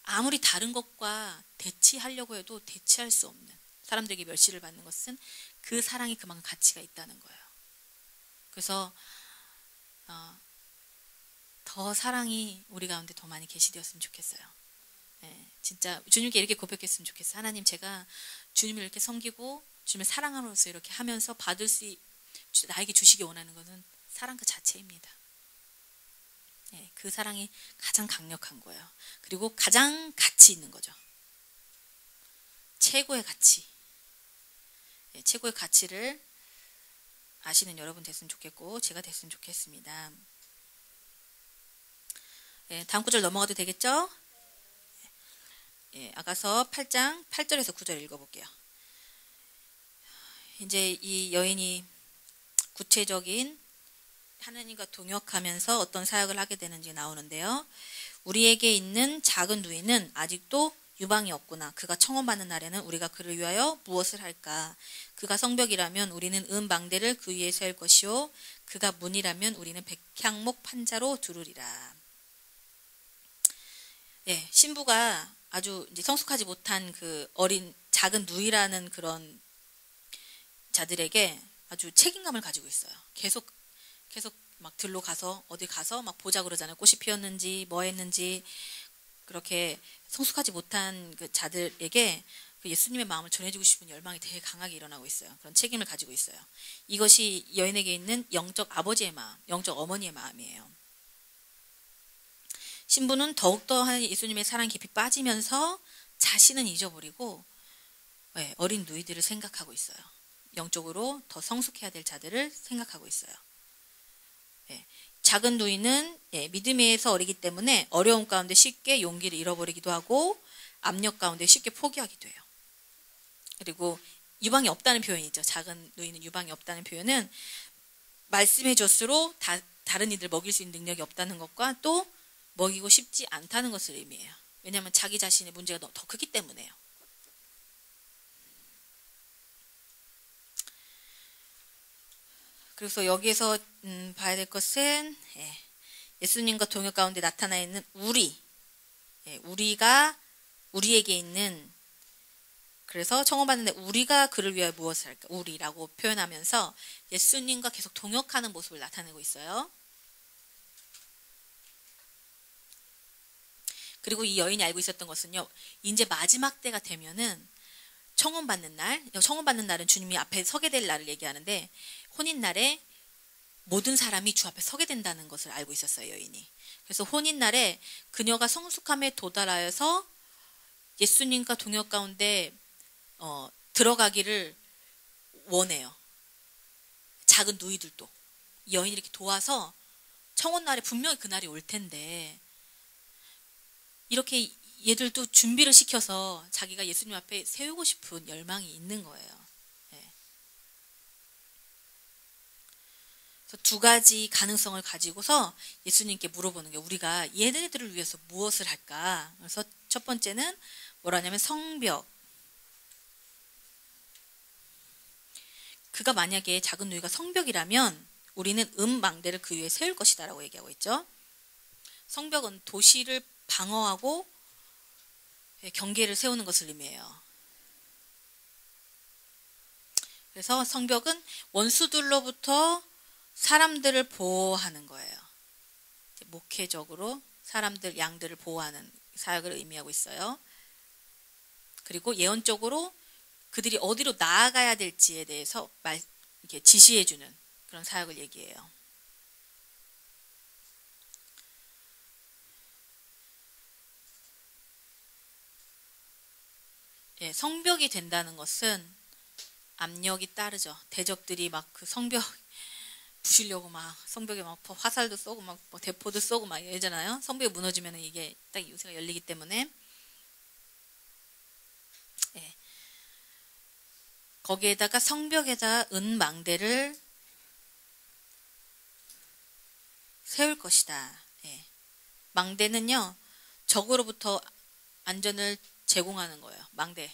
아무리 다른 것과 대치하려고 해도 대치할 수 없는, 사람들에게 멸시를 받는 것은 그 사랑이 그만큼 가치가 있다는 거예요. 그래서 더 사랑이 우리 가운데 더 많이 계시되었으면 좋겠어요. 네, 진짜 주님께 이렇게 고백했으면 좋겠어요. 하나님, 제가 주님을 이렇게 섬기고 주님을 사랑함으로써 이렇게 하면서 받을 수, 나에게 주시기 원하는 것은 사랑 그 자체입니다. 네, 그 사랑이 가장 강력한 거예요. 그리고 가장 가치 있는 거죠. 최고의 가치. 네, 최고의 가치를 아시는 여러분 됐으면 좋겠고 제가 됐으면 좋겠습니다. 네, 다음 구절 넘어가도 되겠죠? 네, 아가서 8장 8절에서 9절 읽어볼게요. 이제 이 여인이 구체적인 하나님과 동역하면서 어떤 사역을 하게 되는지 나오는데요. 우리에게 있는 작은 누이는 아직도 유방이 없구나. 그가 청혼받는 날에는 우리가 그를 위하여 무엇을 할까? 그가 성벽이라면 우리는 은방대를 그 위에 세울 것이요. 그가 문이라면 우리는 백향목 판자로 두르리라. 예, 신부가 아주 이제 성숙하지 못한 그 어린 작은 누이라는 그런 자들에게 아주 책임감을 가지고 있어요. 계속 막 들로 가서 어디 가서 막 보자 그러잖아요. 꽃이 피었는지 뭐 했는지. 그렇게 성숙하지 못한 그 자들에게 그 예수님의 마음을 전해주고 싶은 열망이 되게 강하게 일어나고 있어요. 그런 책임을 가지고 있어요. 이것이 여인에게 있는 영적 아버지의 마음, 영적 어머니의 마음이에요. 신부는 더욱더 예수님의 사랑 깊이 빠지면서 자신은 잊어버리고 어린 누이들을 생각하고 있어요. 영적으로 더 성숙해야 될 자들을 생각하고 있어요. 작은 누이는 믿음에서 어리기 때문에 어려움 가운데 쉽게 용기를 잃어버리기도 하고 압력 가운데 쉽게 포기하기도 해요. 그리고 유방이 없다는 표현이죠. 작은 누이는 유방이 없다는 표현은 말씀해 줄수록 다른 이들 먹일 수 있는 능력이 없다는 것과 또 먹이고 싶지 않다는 것을 의미해요. 왜냐하면 자기 자신의 문제가 더 크기 때문에요. 그래서 여기에서 봐야 될 것은 예수님과 동역 가운데 나타나 있는 우리가 우리에게 있는, 그래서 청혼받는데 우리가 그를 위하여 무엇을 할까? 우리라고 표현하면서 예수님과 계속 동역하는 모습을 나타내고 있어요. 그리고 이 여인이 알고 있었던 것은요, 이제 마지막 때가 되면은 청혼받는 날은 주님이 앞에 서게 될 날을 얘기하는데 혼인날에 모든 사람이 주 앞에 서게 된다는 것을 알고 있었어요, 여인이. 그래서 혼인날에 그녀가 성숙함에 도달하여서 예수님과 동역 가운데 들어가기를 원해요. 작은 누이들도. 여인이 이렇게 도와서 청혼날에 분명히 그날이 올 텐데 이렇게 얘들도 준비를 시켜서 자기가 예수님 앞에 세우고 싶은 열망이 있는 거예요. 그래서 두 가지 가능성을 가지고서 예수님께 물어보는 게 우리가 얘네들을 위해서 무엇을 할까? 그래서 첫 번째는 뭐라냐면 성벽. 그가 만약에 작은 누이가 성벽이라면 우리는 은방대를 그 위에 세울 것이다 라고 얘기하고 있죠. 성벽은 도시를 방어하고 경계를 세우는 것을 의미해요. 그래서 성벽은 원수들로부터 사람들을 보호하는 거예요. 목회적으로 사람들, 양들을 보호하는 사역을 의미하고 있어요. 그리고 예언적으로 그들이 어디로 나아가야 될지에 대해서 이렇게 지시해주는 그런 사역을 얘기해요. 성벽이 된다는 것은 압력이 따르죠. 대적들이 막 그 성벽 부시려고 막 성벽에 막 화살도 쏘고 막 대포도 쏘고 막 이러잖아요. 성벽이 무너지면 이게 딱 요새가 열리기 때문에 거기에다가 성벽에다 은망대를 세울 것이다. 망대는요 적으로부터 안전을 제공하는 거예요. 망대.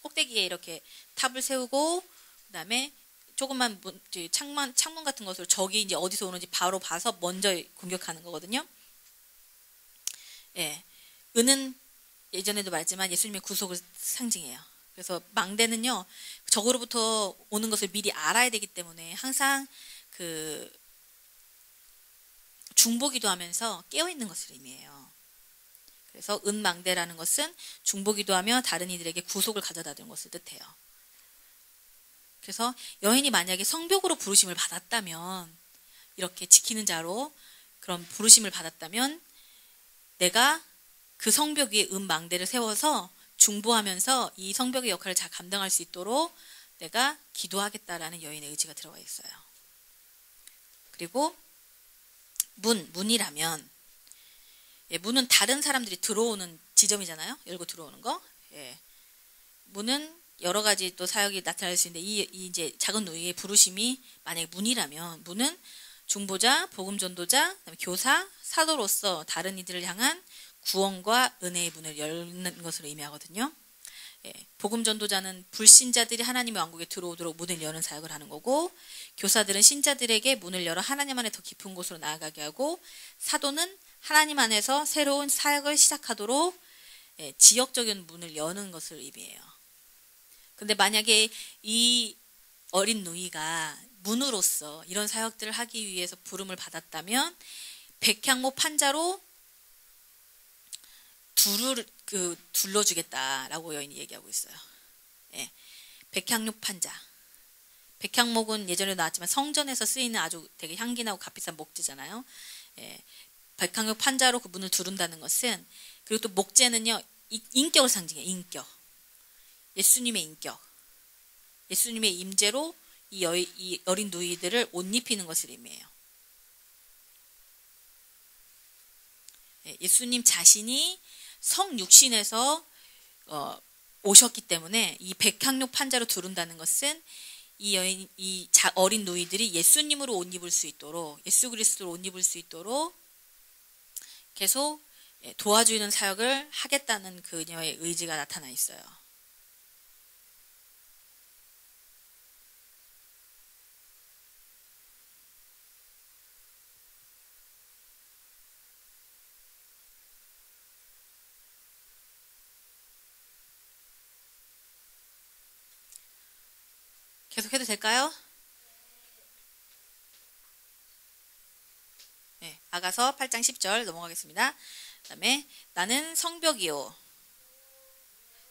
꼭대기에 이렇게 탑을 세우고 그다음에 조금만 창문 같은 것으로 적이 이제 어디서 오는지 바로 봐서 먼저 공격하는 거거든요. 예, 은은 예전에도 말했지만 예수님의 구속을 상징해요. 그래서 망대는요 적으로부터 오는 것을 미리 알아야 되기 때문에 항상 그 중보기도 하면서 깨어 있는 것을 의미해요. 그래서 은망대라는 것은 중보기도 하며 다른 이들에게 구속을 가져다 주는 것을 뜻해요. 그래서 여인이 만약에 성벽으로 부르심을 받았다면 이렇게 지키는 자로 그런 부르심을 받았다면 내가 그 성벽 위에 은망대를 세워서 중보하면서 이 성벽의 역할을 잘 감당할 수 있도록 내가 기도하겠다라는 여인의 의지가 들어가 있어요. 그리고 문이라면 문은 다른 사람들이 들어오는 지점이잖아요. 열고 들어오는 거. 문은 여러 가지 또 사역이 나타날 수 있는데 이 이제 작은 누이의 부르심이 만약에 문이라면 문은 중보자, 복음 전도자, 그다음에 교사, 사도로서 다른 이들을 향한 구원과 은혜의 문을 열는 것을 의미하거든요. 복음 전도자는 불신자들이 하나님의 왕국에 들어오도록 문을 여는 사역을 하는 거고, 교사들은 신자들에게 문을 열어 하나님 안에 더 깊은 곳으로 나아가게 하고, 사도는 하나님 안에서 새로운 사역을 시작하도록 지역적인 문을 여는 것을 의미해요. 근데 만약에 이 어린 누이가 문으로서 이런 사역들을 하기 위해서 부름을 받았다면 백향목 판자로 둘러주겠다라고 여인이 얘기하고 있어요. 백향목 판자. 백향목은 예전에 나왔지만 성전에서 쓰이는 아주 되게 향기나고 값비싼 목재잖아요. 백향목 판자로 그 문을 두른다는 것은, 그리고 또 목재는요 인격을 상징해요. 인격. 예수님의 인격. 예수님의 임재로 이 어린 누이들을 옷 입히는 것을 의미해요. 예수님 자신이 성육신에서 오셨기 때문에 이 백향목 판자로 두른다는 것은 이 어린 누이들이 예수님으로 옷 입을 수 있도록, 예수 그리스도로 옷 입을 수 있도록 계속 도와주는 사역을 하겠다는 그녀의 의지가 나타나 있어요. 계속해도 될까요? 아가서 8장 10절 넘어가겠습니다. 그 다음에 나는 성벽이요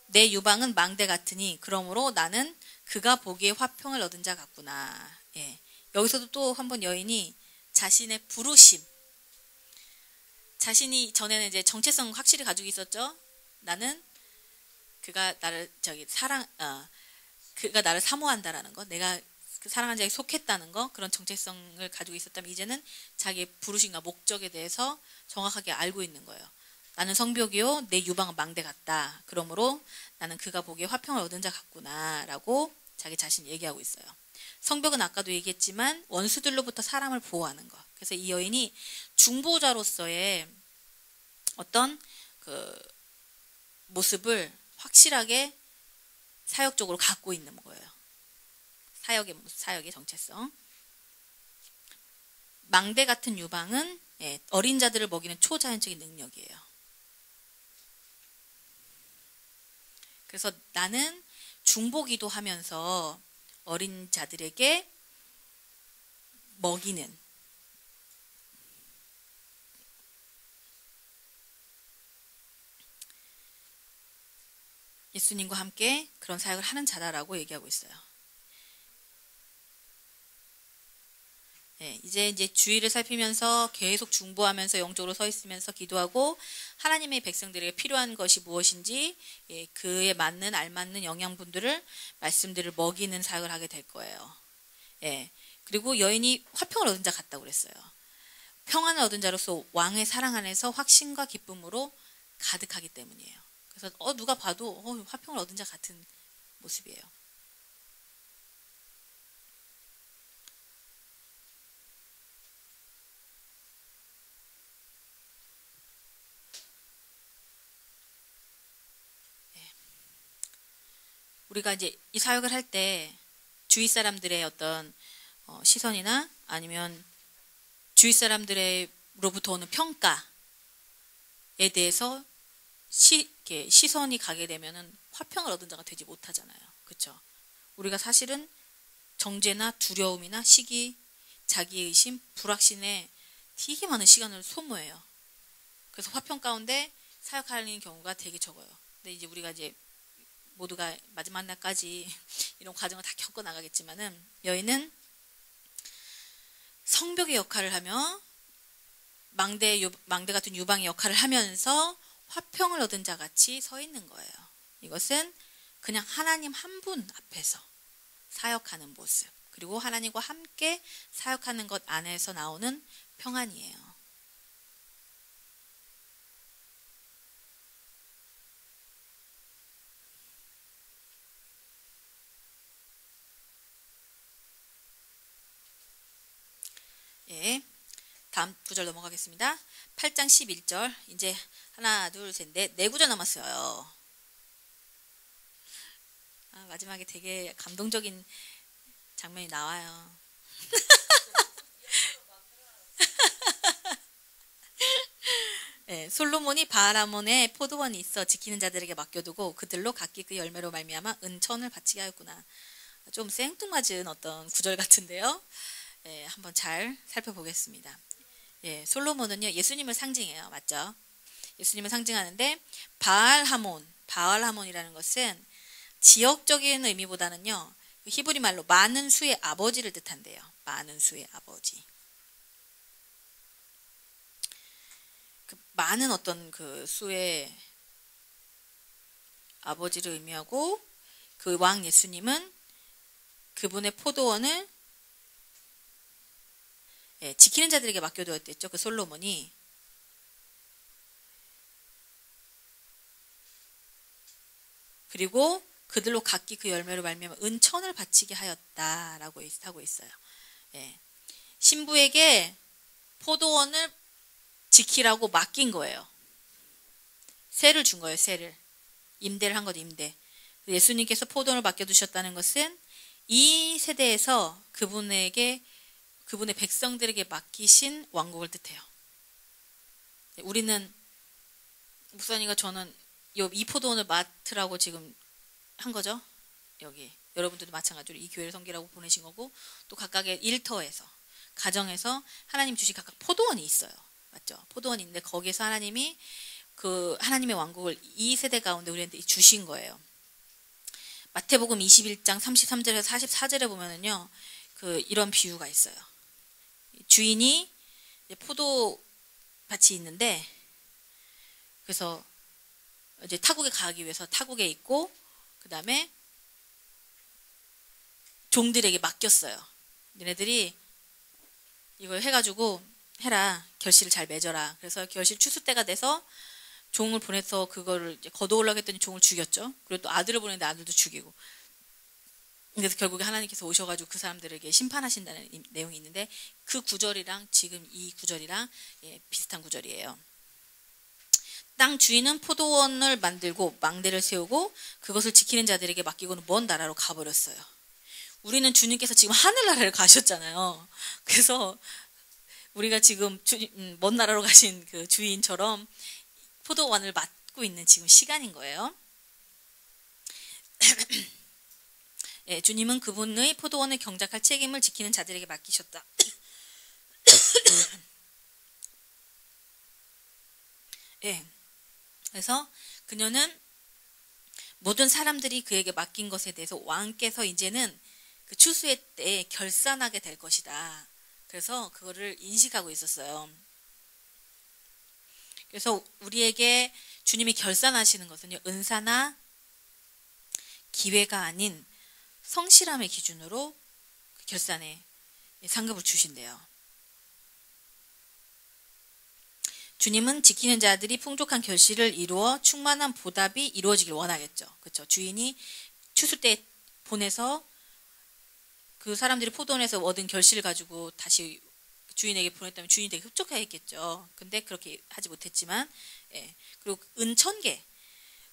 내 유방은 망대 같으니 그러므로 나는 그가 보기에 화평을 얻은 자 같구나. 여기서도 또 한번 여인이 자신의 부르심, 자신이 전에는 이제 정체성 확실히 가지고 있었죠. 나는 그가 나를 그가 나를 사모한다라는 거, 내가 그 사랑하는 자에게 속했다는 거, 그런 정체성을 가지고 있었다면 이제는 자기의 부르심과 목적에 대해서 정확하게 알고 있는 거예요. 나는 성벽이요 내 유방은 망대 같다. 그러므로 나는 그가 보기에 화평을 얻은 자 같구나 라고 자기 자신이 얘기하고 있어요. 성벽은 아까도 얘기했지만 원수들로부터 사람을 보호하는 거. 그래서 이 여인이 중보자로서의 어떤 그 모습을 확실하게 사역적으로 갖고 있는 거예요. 사역의 정체성. 망대 같은 유방은 어린 자들을 먹이는 초자연적인 능력이에요. 그래서 나는 중보기도 하면서 어린 자들에게 먹이는, 예수님과 함께 그런 사역을 하는 자다라고 얘기하고 있어요. 이제 주위를 살피면서 계속 중보하면서 영적으로 서 있으면서 기도하고 하나님의 백성들에게 필요한 것이 무엇인지 그에 맞는 알맞는 영양분들을 말씀들을 먹이는 사역을 하게 될 거예요. 그리고 여인이 화평을 얻은 자 같다고 그랬어요. 평안을 얻은 자로서 왕의 사랑 안에서 확신과 기쁨으로 가득하기 때문이에요. 그래서 누가 봐도 화평을 얻은 자 같은 모습이에요. 우리가 이제 이 사역을 할 때 주위 사람들의 어떤 시선이나 아니면 주위 사람들로부터 오는 평가에 대해서 이렇게 시선이 가게 되면은 화평을 얻은 자가 되지 못하잖아요. 그렇죠? 우리가 사실은 정죄나 두려움이나 시기, 자기의심, 불확신에 되게 많은 시간을 소모해요. 그래서 화평 가운데 사역하는 경우가 되게 적어요. 근데 이제 우리가 이제 모두가 마지막 날까지 이런 과정을 다 겪어 나가겠지만은 여인은 성벽의 역할을 하며 망대 같은 유방의 역할을 하면서 화평을 얻은 자 같이 서 있는 거예요. 이것은 그냥 하나님 한 분 앞에서 사역하는 모습, 그리고 하나님과 함께 사역하는 것 안에서 나오는 평안이에요. 예, 다음 구절 넘어가겠습니다. 8장 11절. 이제 하나, 둘, 셋, 넷, 네 구절 남았어요. 마지막에 되게 감동적인 장면이 나와요. 네, 솔로몬이 바알하몬에 포도원이 있어 지키는 자들에게 맡겨두고 그들로 각기 그 열매로 말미암아 은천을 바치게 하였구나. 좀 생뚱맞은 어떤 구절 같은데요. 네, 한번 잘 살펴보겠습니다. 예, 솔로몬은요 예수님을 상징해요. 맞죠? 예수님을 상징하는데 바알하몬이라는 것은 지역적인 의미보다는요 히브리 말로 많은 수의 아버지를 뜻한대요. 많은 수의 아버지. 그 많은 어떤 그 수의 아버지를 의미하고 그 왕 예수님은 그분의 포도원을 지키는 자들에게 맡겨두었댔죠. 그 솔로몬이. 그리고 그들로 각기 그 열매로 말미암아 은천을 바치게 하였다라고 하고 있어요. 예. 신부에게 포도원을 지키라고 맡긴 거예요. 세를 준 거예요. 세를. 임대를 한 것, 임대. 예수님께서 포도원을 맡겨두셨다는 것은 이 세대에서 그분의 백성들에게 맡기신 왕국을 뜻해요. 우리는 목사님과 저는 이 포도원을 맡으라고 지금 한 거죠. 여기 여러분들도 마찬가지로 이 교회를 섬기라고 보내신 거고, 또 각각의 일터에서 가정에서 하나님 주신 각각 포도원이 있어요. 맞죠? 포도원이 있는데 거기에서 하나님이 그 하나님의 왕국을 이 세대 가운데 우리한테 주신 거예요. 마태복음 21장 33절에서 44절에 보면은요, 이런 비유가 있어요. 주인이 포도밭이 있는데, 그래서 이제 타국에 가기 위해서 타국에 있고, 그 다음에 종들에게 맡겼어요. 얘네들이 이걸 해가지고 해라, 결실을 잘 맺어라. 그래서 결실 추수 때가 돼서 종을 보내서 그거를 이제 거둬오려고 했더니 종을 죽였죠. 그리고 또 아들을 보냈는데 아들도 죽이고. 그래서 결국에 하나님께서 오셔가지고 그 사람들에게 심판하신다는 내용이 있는데, 그 구절이랑 지금 이 구절이랑 비슷한 구절이에요. 땅 주인은 포도원을 만들고 망대를 세우고 그것을 지키는 자들에게 맡기고는 먼 나라로 가버렸어요. 우리는 주님께서 지금 하늘나라를 가셨잖아요. 그래서 우리가 지금 먼 나라로 가신 그 주인처럼 포도원을 맡고 있는 지금 시간인 거예요. 예, 주님은 그분의 포도원을 경작할 책임을 지키는 자들에게 맡기셨다. 예, 그래서 그녀는 모든 사람들이 그에게 맡긴 것에 대해서 왕께서 이제는 그 추수의 때에 결산하게 될 것이다. 그래서 그거를 인식하고 있었어요. 그래서 우리에게 주님이 결산하시는 것은요, 은사나 기회가 아닌 성실함의 기준으로 결산에 상급을 주신대요. 주님은 지키는 자들이 풍족한 결실을 이루어 충만한 보답이 이루어지길 원하겠죠. 그렇죠? 주인이 추수 때 보내서 그 사람들이 포도원에서 얻은 결실을 가지고 다시 주인에게 보냈다면 주인이 되게 흡족해했겠죠. 근데 그렇게 하지 못했지만, 예. 그리고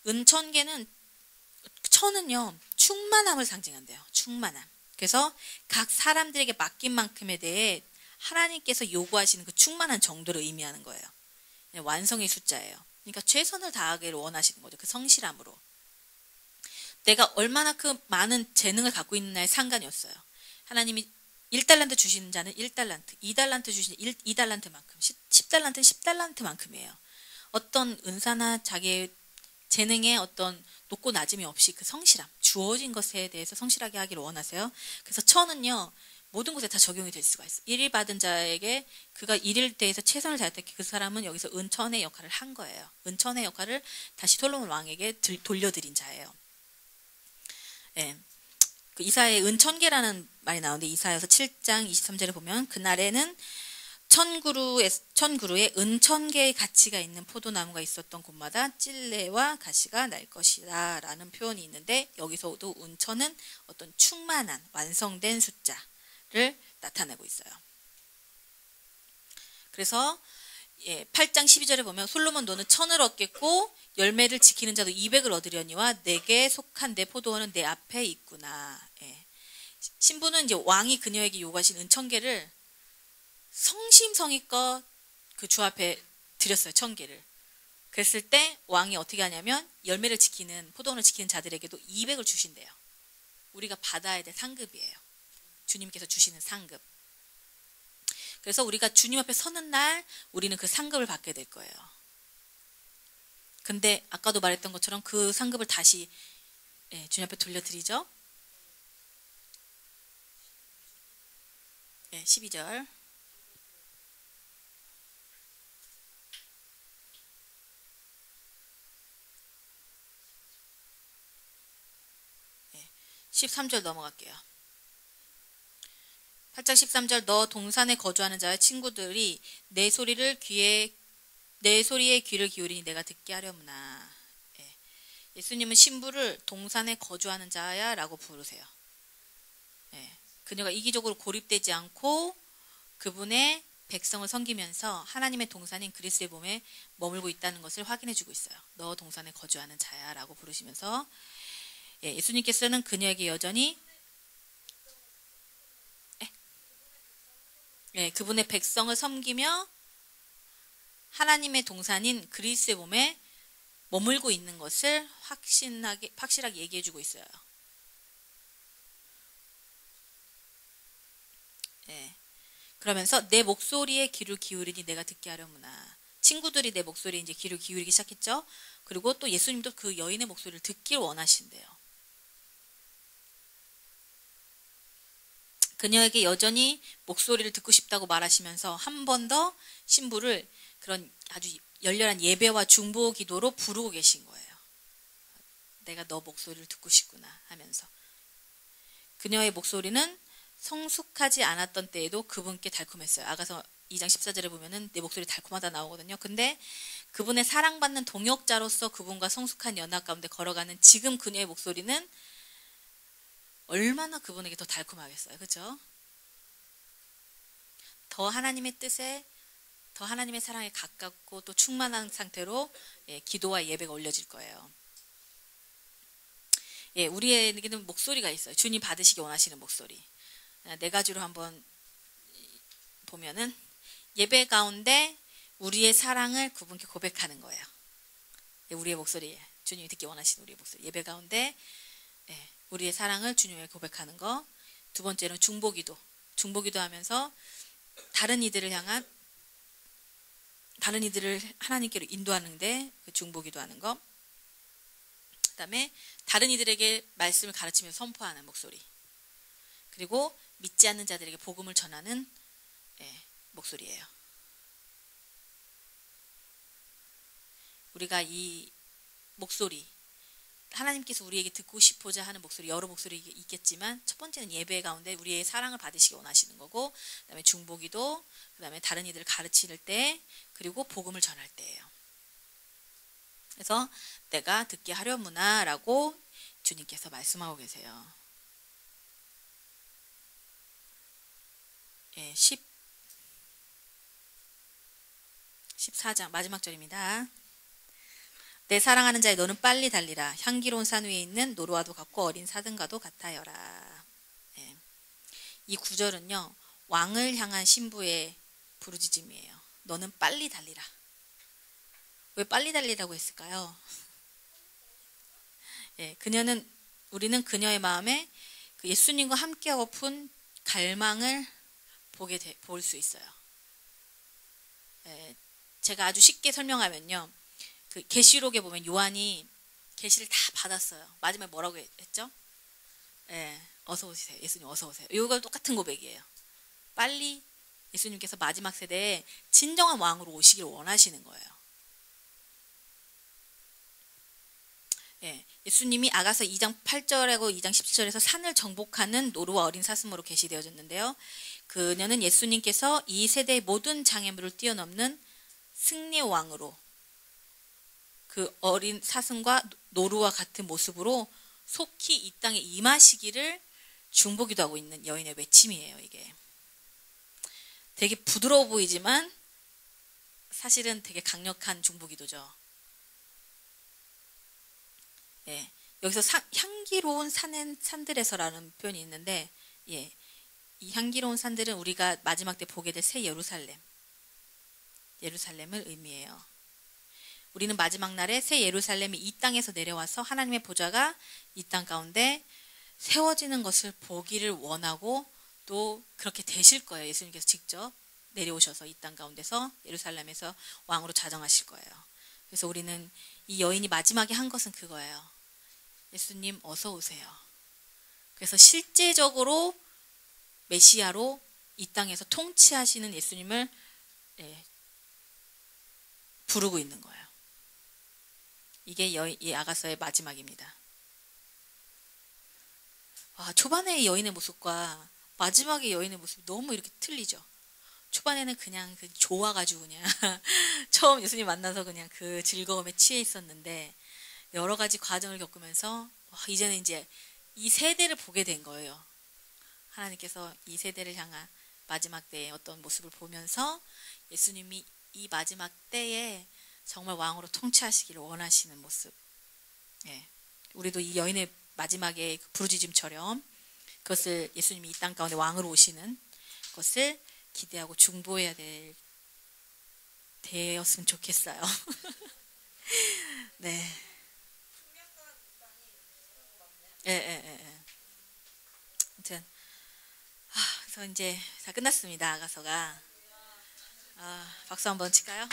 은천계는 천은요, 충만함을 상징한대요. 충만함. 그래서 각 사람들에게 맡긴 만큼에 대해 하나님께서 요구하시는 그 충만한 정도를 의미하는 거예요. 완성의 숫자예요. 그러니까 최선을 다하기를 원하시는 거죠. 그 성실함으로. 내가 얼마나 그 많은 재능을 갖고 있느냐에 상관이 없어요. 하나님이 1달란트 주시는 자는 1달란트, 2달란트 주시는 2달란트만큼, 10달란트는 10달란트만큼이에요. 어떤 은사나 자기의 재능에 어떤 높고 낮음이 없이 그 성실함, 주어진 것에 대해서 성실하게 하기를 원하세요. 그래서 천은요, 모든 곳에 다 적용이 될 수가 있어요. 일일 받은 자에게 그가 일일 대해서 최선을 다했다. 그 사람은 여기서 은천의 역할을 한 거예요. 은천의 역할을 다시 솔로몬 왕에게 돌려드린 자예요. 예. 그 이사야의 은천계라는 말이 나오는데 이사야서 7장 23절에 보면 그날에는 천그루에 은천개의 가치가 있는 포도나무가 있었던 곳마다 찔레와 가시가 날 것이다 라는 표현이 있는데 여기서도 은천은 어떤 충만한 완성된 숫자를 나타내고 있어요. 그래서 8장 12절에 보면 솔로몬 너는 천을 얻겠고 열매를 지키는 자도 200을 얻으려니와 내게 속한 내 포도원은 내 앞에 있구나. 신부는 이제 왕이 그녀에게 요구하신 은천개를 성심성의껏 그 주 앞에 드렸어요. 1000개를. 그랬을 때 왕이 어떻게 하냐면 열매를 지키는 포도원을 지키는 자들에게도 200을 주신대요. 우리가 받아야 될 상급이에요. 주님께서 주시는 상급. 그래서 우리가 주님 앞에 서는 날 우리는 그 상급을 받게 될 거예요. 근데 아까도 말했던 것처럼 그 상급을 다시 주님 앞에 돌려드리죠. 12절. 13절 넘어갈게요. 8장 13절 너 동산에 거주하는 자의 친구들이 내 소리에 귀를 기울이니 내가 듣게 하려무나. 예수님은 신부를 동산에 거주하는 자야 라고 부르세요. 그녀가 이기적으로 고립되지 않고 그분의 백성을 섬기면서 하나님의 동산인 그리스도의 몸에 머물고 있다는 것을 확인해 주고 있어요. 너 동산에 거주하는 자야 라고 부르시면서 예수님께서는 그녀에게 여전히 그분의 백성을 섬기며 하나님의 동산인 그리스도의 몸에 머물고 있는 것을 확실하게 얘기해 주고 있어요. 그러면서 내 목소리에 귀를 기울이니 내가 듣게 하려무나. 친구들이 내 목소리에 이제 귀를 기울이기 시작했죠. 그리고 또 예수님도 그 여인의 목소리를 듣길 원하신대요. 그녀에게 여전히 목소리를 듣고 싶다고 말하시면서 한 번 더 신부를 그런 아주 열렬한 예배와 중보 기도로 부르고 계신 거예요. 내가 너 목소리를 듣고 싶구나 하면서. 그녀의 목소리는 성숙하지 않았던 때에도 그분께 달콤했어요. 아가서 2장 14절에 보면은 내 목소리 달콤하다 나오거든요. 근데 그분의 사랑받는 동역자로서 그분과 성숙한 연합 가운데 걸어가는 지금 그녀의 목소리는 얼마나 그분에게 더 달콤하겠어요. 그렇죠? 더 하나님의 뜻에 더 하나님의 사랑에 가깝고 또 충만한 상태로 기도와 예배가 올려질 거예요. 우리에게는 목소리가 있어요. 주님 받으시기 원하시는 목소리. 네 가지로 한번 보면은 예배 가운데 우리의 사랑을 그분께 고백하는 거예요. 우리의 목소리, 주님이 듣기 원하시는 우리의 목소리. 예배 가운데 우리의 사랑을 주님에게 고백하는 거. 두 번째는 중보기도. 중보기도 하면서 다른 이들을 하나님께로 인도하는데 그 중보기도 하는 거. 그 다음에 다른 이들에게 말씀을 가르치면서 선포하는 목소리. 그리고 믿지 않는 자들에게 복음을 전하는 목소리예요. 우리가 이 목소리, 하나님께서 우리에게 듣고 싶고자 하는 목소리, 여러 목소리 있겠지만 첫 번째는 예배 가운데 우리의 사랑을 받으시기 원하시는 거고, 그 다음에 중보기도, 그 다음에 다른 이들을 가르칠 때, 그리고 복음을 전할 때예요. 그래서 내가 듣게 하려무나 라고 주님께서 말씀하고 계세요. 14장 마지막 절입니다. 내 사랑하는 자여 너는 빨리 달리라. 향기로운 산 위에 있는 노루와도 같고 어린 사슴과도 같아여라. 예. 이 구절은요, 왕을 향한 신부의 부르짖음이에요. 너는 빨리 달리라. 왜 빨리 달리라고 했을까요? 예, 우리는 그녀의 마음에 그 예수님과 함께하고픈 갈망을 볼 수 있어요. 예, 제가 아주 쉽게 설명하면요, 그 계시록에 보면 요한이 계시를 다 받았어요. 마지막에 뭐라고 했죠? 예, 어서 오세요. 예수님 어서 오세요. 이거 똑같은 고백이에요. 빨리 예수님께서 마지막 세대에 진정한 왕으로 오시길 원하시는 거예요. 예, 예수님이 아가서 2장 8절하고 2장 17절에서 산을 정복하는 노루와 어린 사슴으로 계시되어졌는데요. 그녀는 예수님께서 이 세대의 모든 장애물을 뛰어넘는 승리의 왕으로 그 어린 사슴과 노루와 같은 모습으로 속히 이 땅에 임하시기를 중보기도 하고 있는 여인의 외침이에요. 이게 되게 부드러워 보이지만 사실은 되게 강력한 중보기도죠. 예, 여기서 향기로운 산들에서라는 표현이 있는데, 예, 이 향기로운 산들은 우리가 마지막 때 보게 될 새 예루살렘을 의미해요. 우리는 마지막 날에 새 예루살렘이 이 땅에서 내려와서 하나님의 보좌가 이 땅 가운데 세워지는 것을 보기를 원하고 또 그렇게 되실 거예요. 예수님께서 직접 내려오셔서 이 땅 가운데서 예루살렘에서 왕으로 자정하실 거예요. 그래서 우리는 이 여인이 마지막에 한 것은 그거예요. 예수님 어서 오세요. 그래서 실제적으로 메시아로 이 땅에서 통치하시는 예수님을 부르고 있는 거예요. 이게 이 아가서의 마지막입니다. 초반의 여인의 모습과 마지막의 여인의 모습이 너무 이렇게 틀리죠. 초반에는 그냥 좋아가지고 그냥 처음 예수님 만나서 그냥 그 즐거움에 취해 있었는데 여러 가지 과정을 겪으면서 이제는 이제 이 세대를 보게 된 거예요. 하나님께서 이 세대를 향한 마지막 때의 어떤 모습을 보면서 예수님이 이 마지막 때에 정말 왕으로 통치하시기를 원하시는 모습. 예. 우리도 이 여인의 마지막에 부르짖음처럼 그것을 예수님이 이 땅 가운데 왕으로 오시는 것을 기대하고 중보해야 되었으면 좋겠어요. 네. 예. 아무튼 그래서 이제 다 끝났습니다. 아가서가. 박수 한번 칠까요?